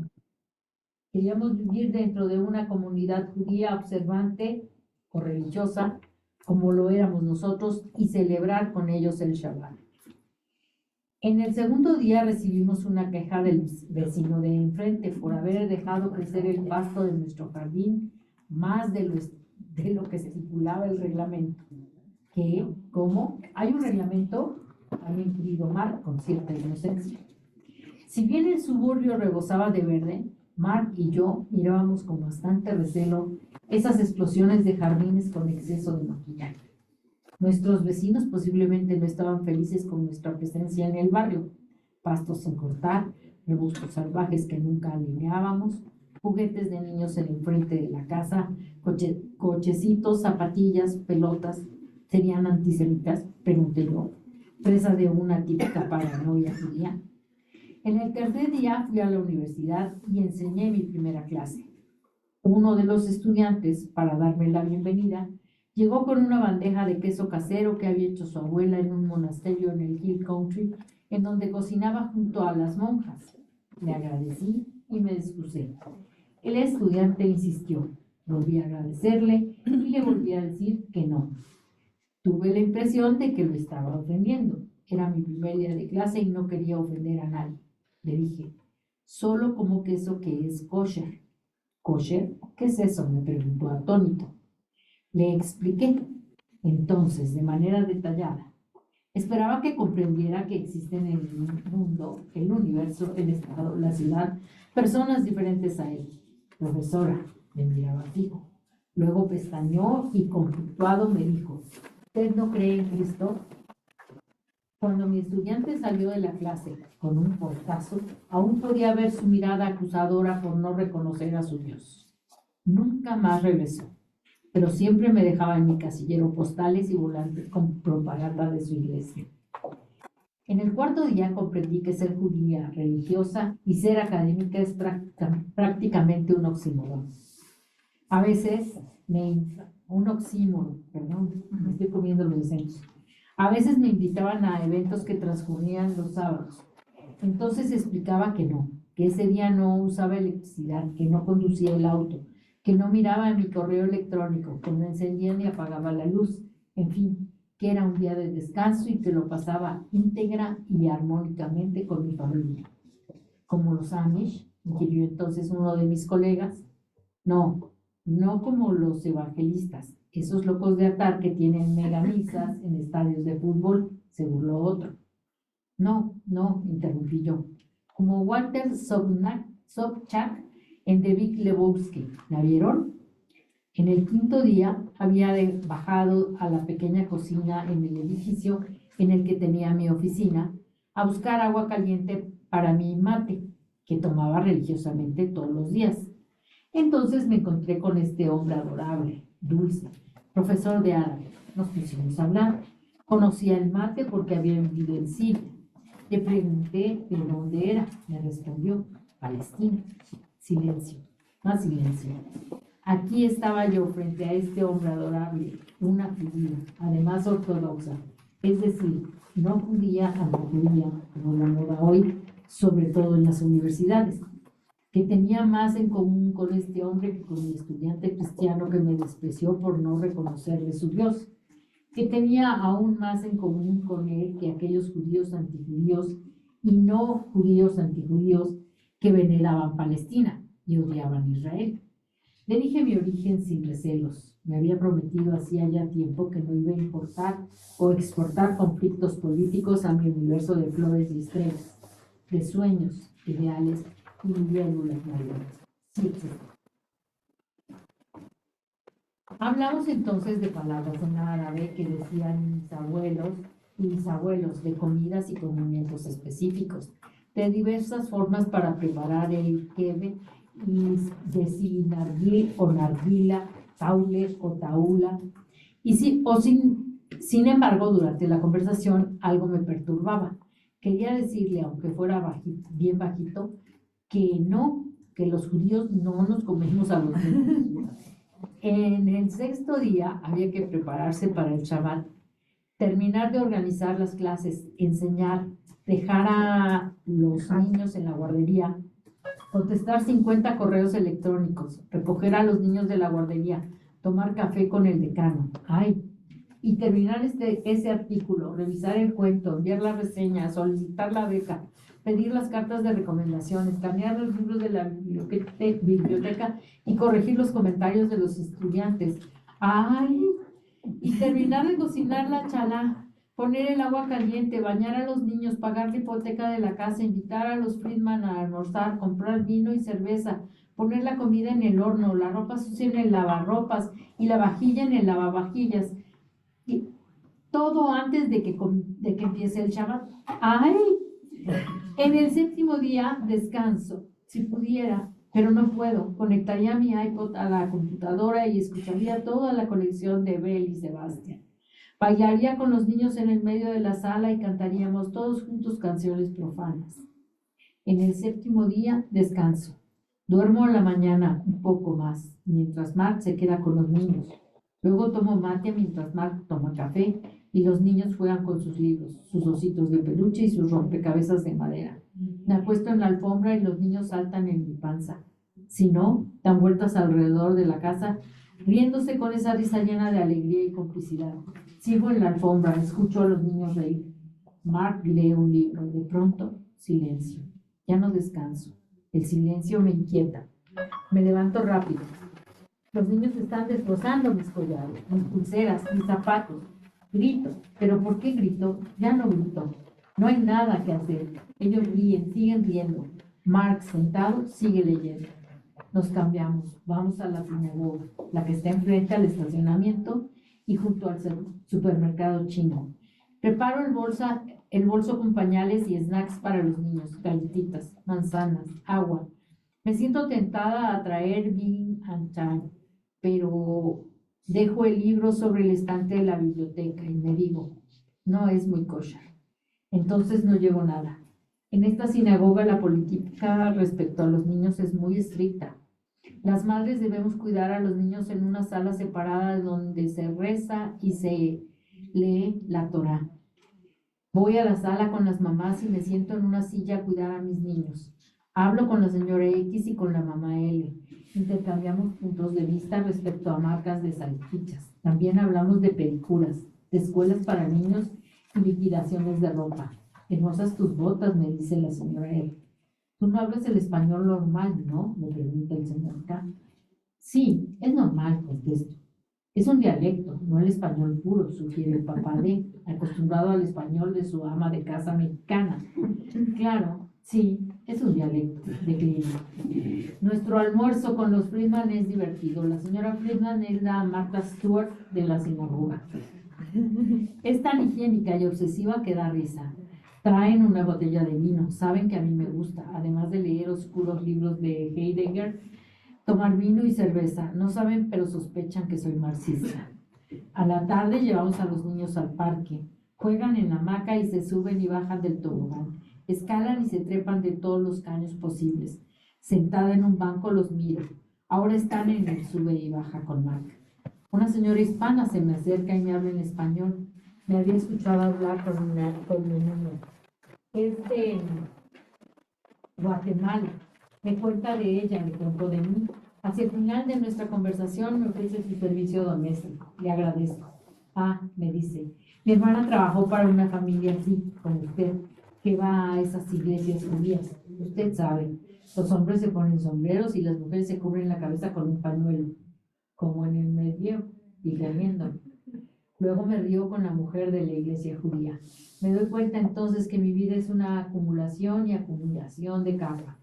Queríamos vivir dentro de una comunidad judía observante o religiosa, como lo éramos nosotros, y celebrar con ellos el Shabbat. En el segundo día recibimos una queja del vecino de enfrente por haber dejado crecer el pasto de nuestro jardín más de lo que estipulaba el reglamento. ¿Qué? ¿Cómo? ¿Hay un reglamento? Había inquirido Mark con cierta inocencia. Si bien el suburbio rebosaba de verde, Mark y yo mirábamos con bastante recelo esas explosiones de jardines con exceso de maquillaje. Nuestros vecinos posiblemente no estaban felices con nuestra presencia en el barrio. Pastos sin cortar, arbustos salvajes que nunca alineábamos, juguetes de niños en el frente de la casa, cochecitos, zapatillas, pelotas. ¿Serían antisemitas?, pregunté yo, presa de una típica paranoia judía. En el tercer día fui a la universidad y enseñé mi primera clase. Uno de los estudiantes, para darme la bienvenida, llegó con una bandeja de queso casero que había hecho su abuela en un monasterio en el Hill Country, en donde cocinaba junto a las monjas. Le agradecí y me excusé. El estudiante insistió. Volví a agradecerle y le volví a decir que no. Tuve la impresión de que lo estaba ofendiendo. Era mi primer día de clase y no quería ofender a nadie. Le dije, solo como queso que es kosher. ¿Kosher? ¿Qué es eso?, me preguntó atónito. Le expliqué, entonces, de manera detallada. Esperaba que comprendiera que existen en el mundo, el universo, el estado, la ciudad, personas diferentes a él. Profesora, me miraba fijo. Luego pestañeó y conflictuado me dijo, ¿usted no cree en Cristo? Cuando mi estudiante salió de la clase con un portazo, aún podía ver su mirada acusadora por no reconocer a su Dios. Nunca más regresó, pero siempre me dejaba en mi casillero postales y volantes con propaganda de su iglesia. En el cuarto día comprendí que ser judía, religiosa y ser académica es prácticamente un oxímoron. A veces un oxímoron, perdón, me estoy comiendo los acentos. A veces me invitaban a eventos que transcurrían los sábados. Entonces explicaba que no, que ese día no usaba electricidad, que no conducía el auto, que no miraba en mi correo electrónico, que no encendía ni apagaba la luz, en fin, que era un día de descanso y que lo pasaba íntegra y armónicamente con mi familia. Como los Amish, inquirió entonces uno de mis colegas. No, no como los evangelistas, esos locos de atar que tienen megamisas en estadios de fútbol, se burló otro. No, interrumpí yo. Como Walter Sobchak en The Big Lebowski. ¿La vieron? En el quinto día había bajado a la pequeña cocina en el edificio en el que tenía mi oficina a buscar agua caliente para mi mate, que tomaba religiosamente todos los días. Entonces me encontré con este hombre adorable, dulce, profesor de árabe. Nos pusimos a hablar. Conocía el mate porque había vivido en Siria. Le pregunté de dónde era. Me respondió, Palestina. Silencio, más silencio. Aquí estaba yo frente a este hombre adorable, una judía, además ortodoxa, es decir, no judía a la judía, como la moda hoy, sobre todo en las universidades, que tenía más en común con este hombre que con el estudiante cristiano que me despreció por no reconocerle su Dios, que tenía aún más en común con él que aquellos judíos antijudíos y no judíos antijudíos que veneraban Palestina y odiaban Israel. Le dije mi origen sin recelos. Me había prometido hacía ya tiempo que no iba a importar o exportar conflictos políticos a mi universo de flores y estrellas, de sueños, ideales y libélulas marinas. Sí, sí. Hablamos entonces de palabras en árabe que decían mis abuelos y bisabuelos, de comidas y condimentos específicos, de diversas formas para preparar el kebe y de si narguil o narguila, taule o taula. Sin embargo, durante la conversación algo me perturbaba. Quería decirle, aunque fuera bien bajito, que no, que los judíos no nos comemos a los niños. En el sexto día había que prepararse para el Shabbat, terminar de organizar las clases, enseñar, dejar a los niños en la guardería, contestar 50 correos electrónicos, recoger a los niños de la guardería, tomar café con el decano. ¡Ay! Y terminar ese artículo, revisar el cuento, enviar la reseña, solicitar la beca, pedir las cartas de recomendación, escanear los libros de la biblioteca y corregir los comentarios de los estudiantes. ¡Ay! Y terminar de cocinar la chalá, poner el agua caliente, bañar a los niños, pagar la hipoteca de la casa, invitar a los Friedman a almorzar, comprar vino y cerveza, poner la comida en el horno, la ropa sucia en el lavarropas y la vajilla en el lavavajillas. Y todo antes de que empiece el Shabbat. ¡Ay! En el séptimo día descanso, si pudiera, pero no puedo. Conectaría mi iPod a la computadora y escucharía toda la colección de Bell y Sebastián. Bailaría con los niños en el medio de la sala y cantaríamos todos juntos canciones profanas. En el séptimo día descanso. Duermo en la mañana un poco más, mientras Mark se queda con los niños. Luego tomo mate mientras Mark toma café y los niños juegan con sus libros, sus ositos de peluche y sus rompecabezas de madera. Me acuesto en la alfombra y los niños saltan en mi panza. Si no, dan vueltas alrededor de la casa, riéndose con esa risa llena de alegría y complicidad. Sigo en la alfombra, escucho a los niños reír. Mark lee un libro. De pronto, silencio. Ya no descanso. El silencio me inquieta. Me levanto rápido. Los niños están destrozando mis collares, mis pulseras, mis zapatos. Grito. ¿Pero por qué grito? Ya no grito. No hay nada que hacer. Ellos ríen, siguen riendo. Mark, sentado, sigue leyendo. Nos cambiamos. Vamos a la sinagoga, la que está enfrente al estacionamiento y junto al supermercado chino. Preparo el bolso con pañales y snacks para los niños, galletitas, manzanas, agua. Me siento tentada a traer Bean and Chai, pero dejo el libro sobre el estante de la biblioteca y me digo, no es muy kosher. Entonces no llevo nada. En esta sinagoga la política respecto a los niños es muy estricta. Las madres debemos cuidar a los niños en una sala separada donde se reza y se lee la Torá. Voy a la sala con las mamás y me siento en una silla a cuidar a mis niños. Hablo con la señora X y con la mamá L. Intercambiamos puntos de vista respecto a marcas de salchichas. También hablamos de pedicuras, de escuelas para niños y liquidaciones de ropa. Hermosas tus botas, me dice la señora L. Tú no hablas el español normal, ¿no? Me pregunta el señor K. Sí, es normal, contesto. Es un dialecto, no el español puro, sugiere el papá D, acostumbrado al español de su ama de casa mexicana. Claro, sí, es un dialecto, declino. Nuestro almuerzo con los Friedman es divertido. La señora Friedman es la Martha Stewart de la sinagoga. Es tan higiénica y obsesiva que da risa. Traen una botella de vino, saben que a mí me gusta, además de leer oscuros libros de Heidegger, tomar vino y cerveza. No saben, pero sospechan que soy marxista. A la tarde llevamos a los niños al parque. Juegan en la hamaca y se suben y bajan del tobogán. Escalan y se trepan de todos los caños posibles. Sentada en un banco los miro. Ahora están en el sube y baja con Mark. Una señora hispana se me acerca y me habla en español. Me había escuchado hablar con mi niño. Es de Guatemala. Me cuenta de ella, me contó de mí. Hacia el final de nuestra conversación me ofrece su servicio doméstico. Le agradezco. Ah, me dice, mi hermana trabajó para una familia así, como usted, que va a esas iglesias judías. Usted sabe, los hombres se ponen sombreros y las mujeres se cubren la cabeza con un pañuelo, como en el medievo, dije riendo. Luego me río con la mujer de la iglesia judía. Me doy cuenta entonces que mi vida es una acumulación y acumulación de capa,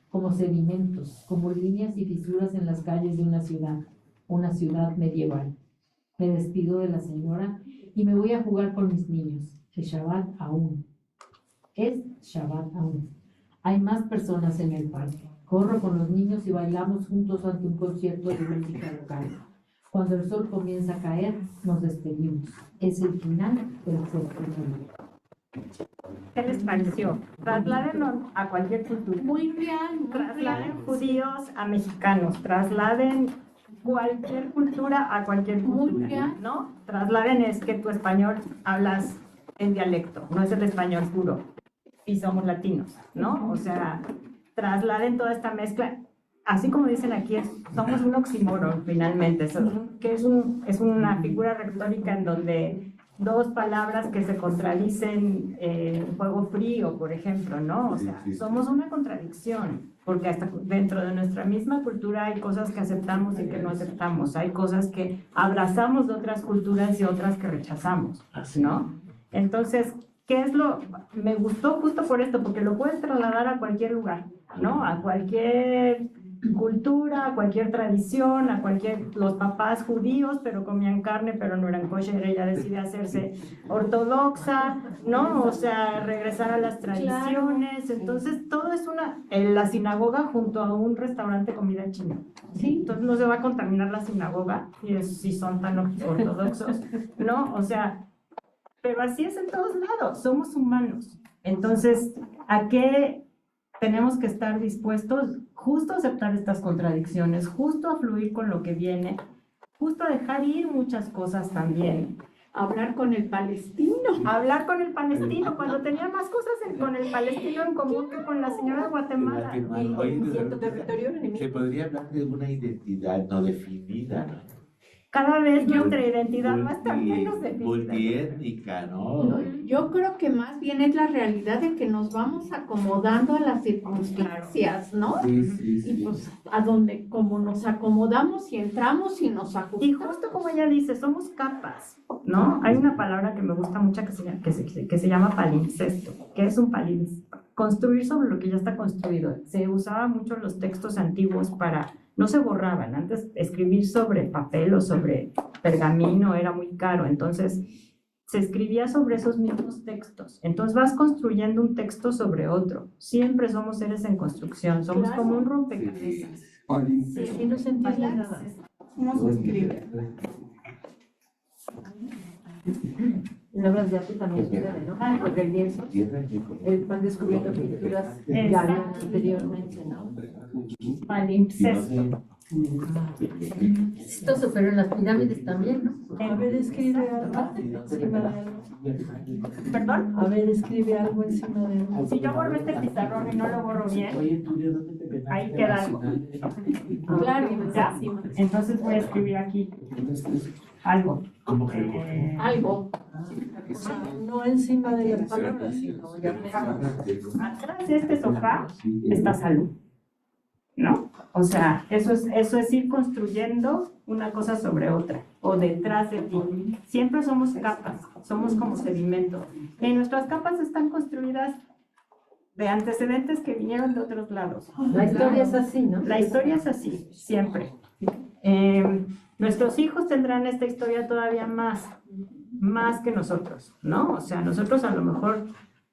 como sedimentos, como líneas y fisuras en las calles de una ciudad medieval. Me despido de la señora y me voy a jugar con mis niños. Es Shabbat aún. Hay más personas en el parque. Corro con los niños y bailamos juntos ante un concierto de música local. Cuando el sol comienza a caer, nos despedimos. Es el final del séptimo día. ¿Qué les pareció? Trasládenlo a cualquier cultura. Muy real, muy Trasladen real. judíos a mexicanos, trasladen cualquier cultura a cualquier Muy cultura, bien. ¿no? Trasladen es que tu español hablas en dialecto, no es el español puro, y somos latinos, ¿no? O sea, trasladen toda esta mezcla, así como dicen aquí, somos un oxímoron finalmente, que es una figura retórica en donde dos palabras que se contradicen en fuego frío, por ejemplo, ¿no? O sea, somos una contradicción, porque hasta dentro de nuestra misma cultura hay cosas que aceptamos y que no aceptamos, hay cosas que abrazamos de otras culturas y otras que rechazamos, ¿no? Entonces, ¿qué es lo? Me gustó justo por esto, porque lo puedes trasladar a cualquier lugar, ¿no? A cualquier cultura, a cualquier tradición, a cualquier, los papás judíos, pero comían carne, pero no eran kosher, ella decide hacerse ortodoxa, ¿no? O sea, regresar a las tradiciones, entonces todo es en la sinagoga junto a un restaurante de comida china, ¿sí? Entonces no se va a contaminar la sinagoga, si son tan ortodoxos, ¿no? O sea, pero así es en todos lados, somos humanos, entonces, ¿a qué tenemos que estar dispuestos? Justo a aceptar estas contradicciones, justo a fluir con lo que viene, justo a dejar ir muchas cosas también. Hablar con el palestino. Hablar con el palestino, cuando tenía más cosas con el palestino en común que con la señora de Guatemala. Oye, Y tu territorio enemigo. se podría hablar de una identidad no definida, ¿no? Cada vez nuestra identidad va a estar menos definida. Multiétnica, ¿no? Yo creo que más bien es la realidad de que nos vamos acomodando a las circunstancias, ¿no? Sí, sí, sí. Y pues a donde, como nos acomodamos y entramos y nos Y ajustamos. justo como ella dice, somos capas, ¿no? Hay una palabra que me gusta mucho que se llama palimpsesto. ¿Qué es un palimpsesto? Construir sobre lo que ya está construido. Se usaba mucho en los textos antiguos no se borraban. Antes escribir sobre papel o sobre pergamino era muy caro, entonces se escribía sobre esos mismos textos. Entonces vas construyendo un texto sobre otro. Siempre somos seres en construcción, somos Claro. como un rompecabezas. Palimpsesto. Y no se entiende nada. ¿Cómo se escribe? En obras de arte también sucede, ¿no? Porque el lienzo, van descubriendo pinturas que ya habían anteriormente, ¿no? Palimpsesto. Esto superó en las pirámides también, ¿no? A ver, escribe algo encima de algo. ¿Perdón? A ver, escribe algo encima de algo. Si yo borro este pizarrón y no lo borro bien, ahí queda algo. Claro, ¿Ya? Entonces voy a escribir aquí algo. ¿Cómo que algo. No encima de las palabras, sino ya Atrás de este sofá está salud, ¿no? O sea, eso es ir construyendo una cosa sobre otra, o detrás de ti. Siempre somos capas, somos como sedimento. Y nuestras capas están construidas de antecedentes que vinieron de otros lados. La historia es así, ¿no? La historia es así, siempre. Nuestros hijos tendrán esta historia todavía más que nosotros, ¿no? O sea, nosotros a lo mejor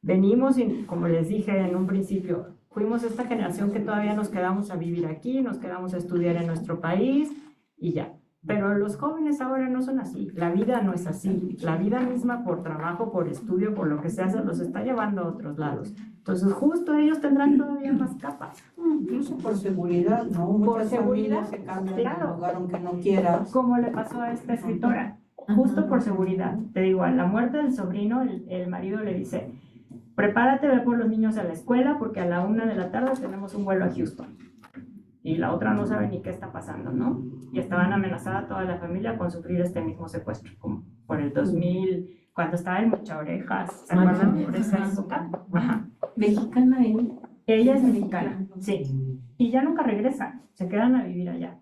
venimos y, como les dije en un principio, fuimos esta generación que todavía nos quedamos a vivir aquí, nos quedamos a estudiar en nuestro país y ya. Pero los jóvenes ahora no son así, la vida no es así, la vida misma por trabajo, por estudio, por lo que sea, se los está llevando a otros lados. Entonces justo ellos tendrán todavía más capas. incluso por seguridad, ¿no? Por Muchas seguridad, familias se cambian claro. de lugar aunque no quieras. Como le pasó a esta escritora, justo por seguridad. Te digo, a la muerte del sobrino, el marido le dice, prepárate, ve por los niños a la escuela porque a la 1 de la tarde tenemos un vuelo a Houston. Y la otra no sabe ni qué está pasando, ¿no? Y estaban amenazada toda la familia con sufrir este mismo secuestro, como por el 2000, cuando estaba en Mucha Orejas, ¿se acuerdan por esa época? Ajá. Mexicana ella. Ella es mexicana, sí. Y ya nunca regresa, se quedan a vivir allá,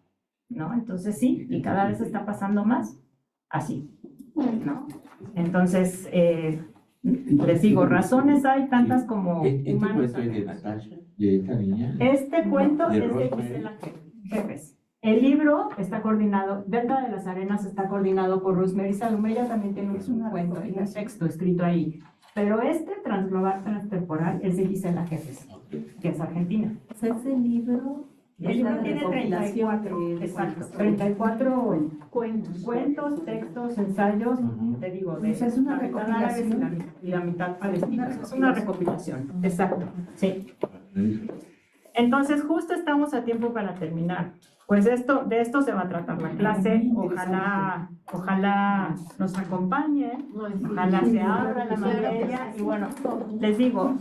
¿no? Entonces sí, y cada vez está pasando más así, ¿no? Entonces, les digo, razones hay tantas como ¿Este humanos. cuento es de Natasha, de esta niña? Este cuento De es de Rosemary. Gisela Jefes. El libro está coordinado, Delta de las Arenas está coordinado por Rosemary Salum. Ella también tiene un cuento y un texto escrito ahí. Pero este, Transglobal Transtemporal, es de Gisela Jefes, que es argentina. Ese libro El libro tiene 34, exacto, 34 cuentos, textos, ensayos, te digo, de Pues es una la mitad árabe recopilación. y la mitad palestina. Es una recopilación, exacto, sí. Entonces, justo estamos a tiempo para terminar. pues de esto se va a tratar la clase. Ojalá nos acompañen, ojalá se abra la materia. Y bueno, les digo,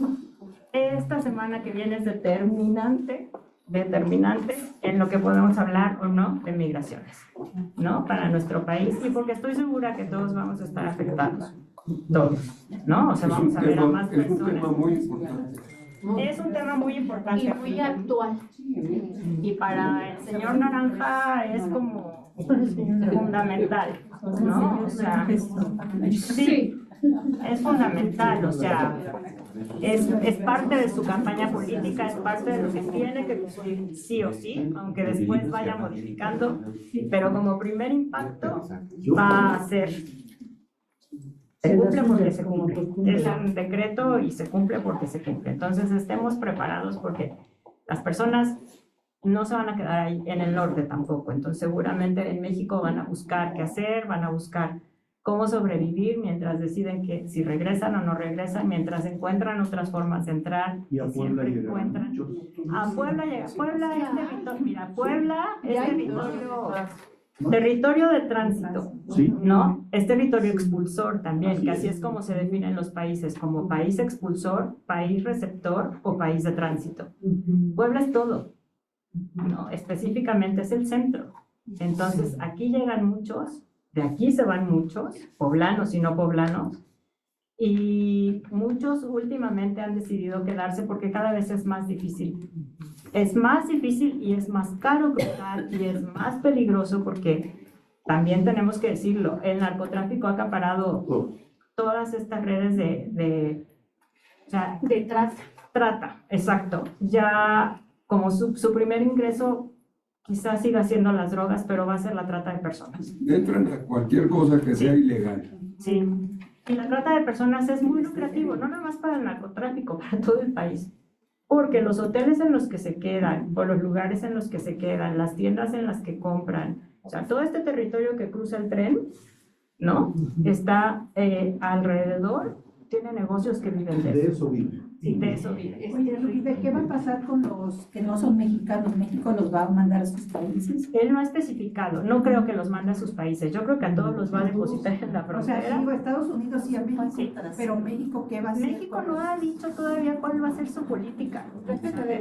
esta semana que viene es determinante en lo que podemos hablar o no de migraciones, ¿no? Para nuestro país, y porque estoy segura que todos vamos a estar afectados, todos, ¿no? O sea, vamos a ver a más Es un personas. tema muy importante. Es un tema muy importante. Y muy actual. Y para el señor Naranja es como fundamental, ¿no? O sea, sí, es fundamental, o sea, es parte de su campaña política, es parte de lo que tiene que cumplir sí o sí, aunque después vaya modificando, pero como primer impacto va a ser, se cumple porque se cumple, es un decreto y se cumple porque se cumple. Entonces estemos preparados porque las personas no se van a quedar ahí en el norte tampoco, entonces seguramente en México van a buscar qué hacer, van a buscar cómo sobrevivir mientras deciden que si regresan o no regresan, mientras encuentran otras formas de entrar, Y a que Puebla siempre llegaron encuentran. muchos. A Puebla llega, Puebla es territorio, mira, Puebla es territorio de tránsito, Sí. ¿no? Es territorio expulsor también, que así es como se definen los países, como país expulsor, país receptor o país de tránsito. Puebla es todo, ¿no? Específicamente es el centro. Entonces, aquí llegan muchos, de aquí se van muchos, poblanos y no poblanos, y muchos últimamente han decidido quedarse porque cada vez es más difícil. Es más difícil y es más caro cruzar y es más peligroso porque también tenemos que decirlo, el narcotráfico ha acaparado todas estas redes o sea, De trata, exacto. Ya como su primer ingreso quizás siga siendo las drogas, pero va a ser la trata de personas. Entran a cualquier cosa que sea ilegal. Sí. Y la trata de personas es muy lucrativo, no nada más para el narcotráfico, para todo el país. Porque los hoteles en los que se quedan, o los lugares en los que se quedan, las tiendas en las que compran, o sea, todo este territorio que cruza el tren, ¿no? Está alrededor, tiene negocios que viven de De eso. eso vive. Sí, de eso vive. Oye, Rubí, ¿qué va a pasar con los que no son mexicanos? ¿México los va a mandar a sus países? Él no ha especificado, no creo que los mande a sus países, yo creo que a todos los va a depositar en la O sea, frontera. digo, Estados Unidos y a México, Sí. pero México, ¿qué va a hacer? México no ha dicho todavía cuál va a ser su política. Depende de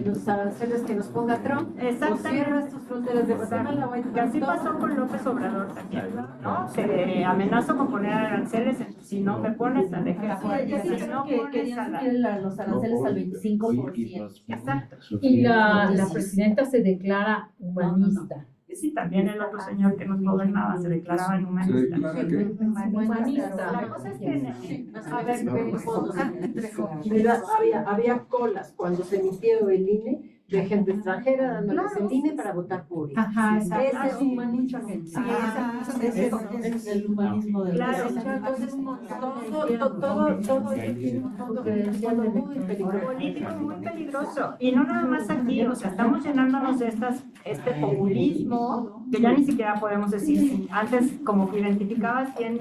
los aranceles que nos ponga Trump. O Exactamente. cierras tus fronteras de Guatemala o Que así pasó con López Obrador también, ¿no? Se amenazó con poner aranceles, si no me pones la de Ya dijeron que querían subir los aranceles al 25%. Exacto. Y la presidenta se declara humanista. Sí, también el otro señor que nos gobernaba se declaraba Se humanista. declara que Humanista. La cosa es que A ver, mira, había colas cuando se emitió el INE de gente extranjera dándoles el INE para votar por él. Ajá, Ese es humanismo. Sí, es el humanismo del Claro. Entonces, todo tiene un fondo credencial muy peligroso. político muy peligroso. Y no nada más aquí, o sea, estamos llenándonos de este populismo que ya ni siquiera podemos decir. Antes, como que identificabas bien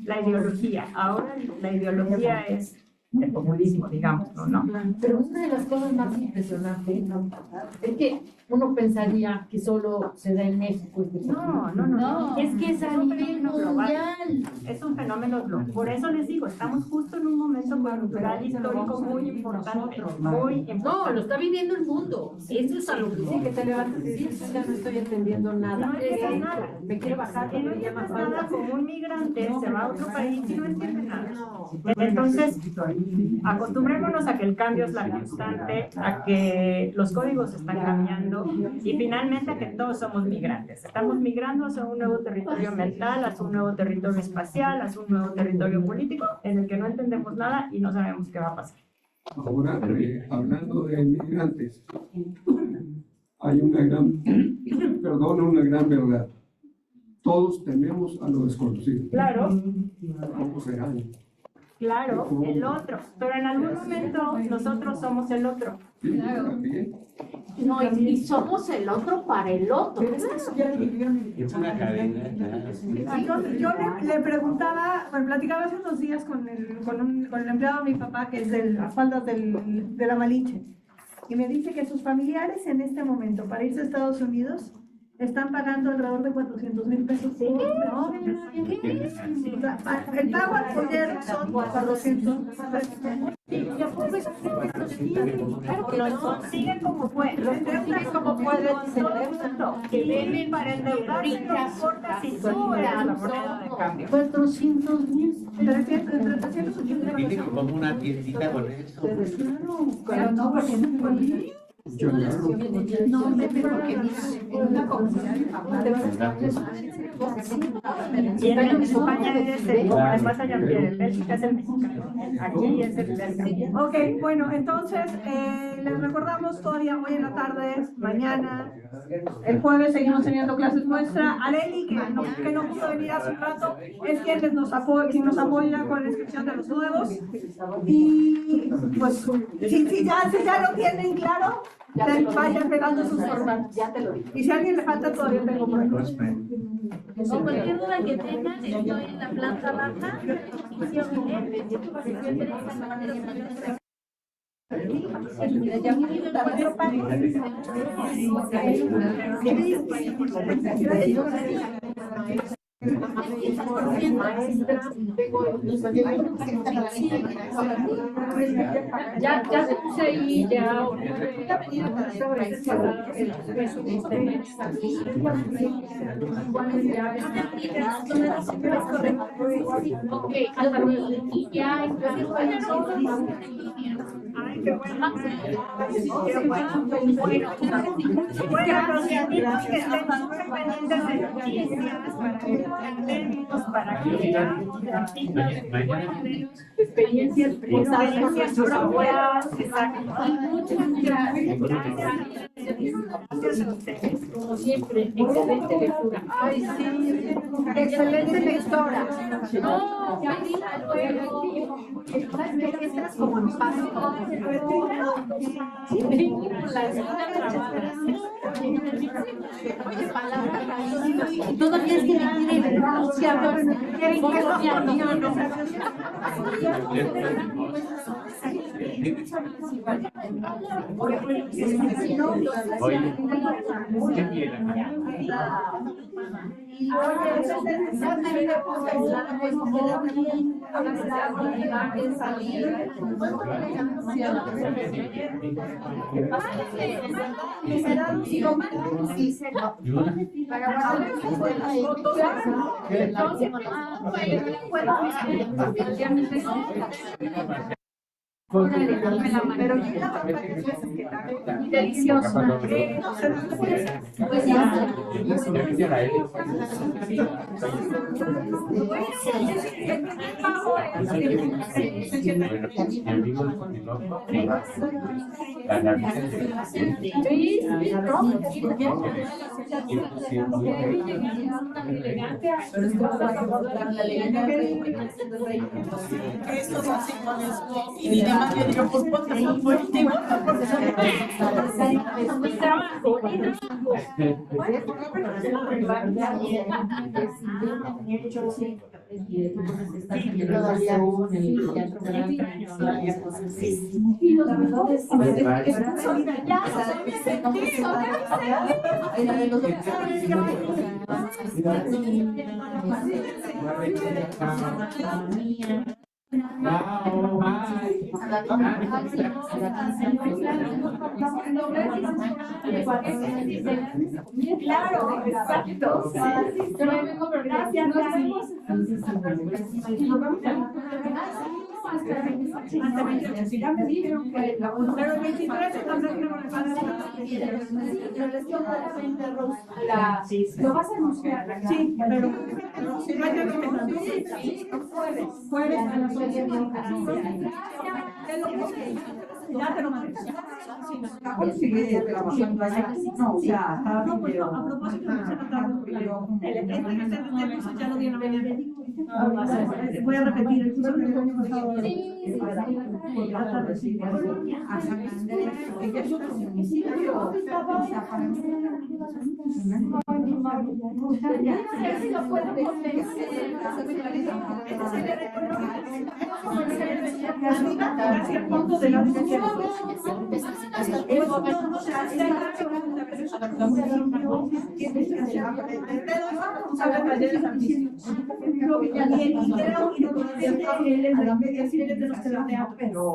la ideología, ahora la ideología es el populismo, digamos, ¿no? Pero una de las cosas más impresionantes es que uno pensaría que solo se da en México este No, no, no, no. Es que es a un nivel fenómeno global. mundial. Es un fenómeno global. Por eso les digo, estamos justo en un momento cultural histórico muy importante. Muy No, importante. lo está viviendo el mundo. Eso es a lo que Sí, que te levantas y dices, ya no estoy entendiendo nada. No entiendes nada. Me quiero bajar, Y no pero ya entiendes más nada como un migrante se va a otro país y no entiende nada. Entonces, acostumbrémonos a que el cambio es la constante, a que los códigos están cambiando y finalmente a que todos somos migrantes. Estamos migrando hacia un nuevo territorio mental, hacia un nuevo territorio espacial, hacia un nuevo territorio político en el que no entendemos nada y no sabemos qué va a pasar. ahora, hablando de migrantes, hay una gran verdad. Todos tememos a lo desconocido. Claro, ¿Cómo serán? claro, el otro. Pero en algún momento nosotros somos el otro. Sí, también. No, y somos el otro para el otro. Es una cadena. Yo le preguntaba, bueno, platicaba hace unos días con el empleado de mi papá, que es de las faldas de la Malinche. y me dice que sus familiares en este momento para irse a Estados Unidos están pagando alrededor de 400,000 pesos. El pago al poder son 400 pesos. Lo consiguen como pueden, que vienen para endeudarse, no importa si sube la moneda de cambio. 400,000. 380. Tiene como una tiendita con eso. Pero no, porque no No, porque una comunidad Y en España es el, además allá en Bélgica es el mexicano, aquí es el belga. Ok, bueno, entonces les recordamos todavía hoy en la tarde, mañana, el jueves seguimos teniendo clases nuestras. Areli, que no pudo venir hace un rato, es quien nos apoya con la inscripción de los nuevos. Y pues, si ya lo tienen claro, vayan pegando sus formas. Y si a alguien le falta, todavía tengo por aquí. O cualquier duda que tengan, estoy en la planta baja. Ya se puse ahí, ya. Ok, y ya Ay, qué bueno. Bueno, los amigos que estén muy pendientes de noticias para que estén atentos, para que vean experiencias propias, exacto. Gracias a ustedes. como siempre, excelente lectura. Ay, sí, excelente lectora. No, Marina, luego. Estás como en paz. Todavía es que me quieren Pero delicioso. Pues ya. Estos así con esto y demás le digo por cuánto por último Claro, exacto. Gracias. Ya me dijeron que pero el 23 también lo vas a anunciar. Sí, pero jueves a las 8. Ya te lo mandé. sigue trabajando allá. No, o sea, no, pues no, a propósito no se notaron, ya lo di en la mañana. Voy a repetir el curso del año pasado. a San Andrés, que es otro municipio. hacia el fondo de la discusión. No,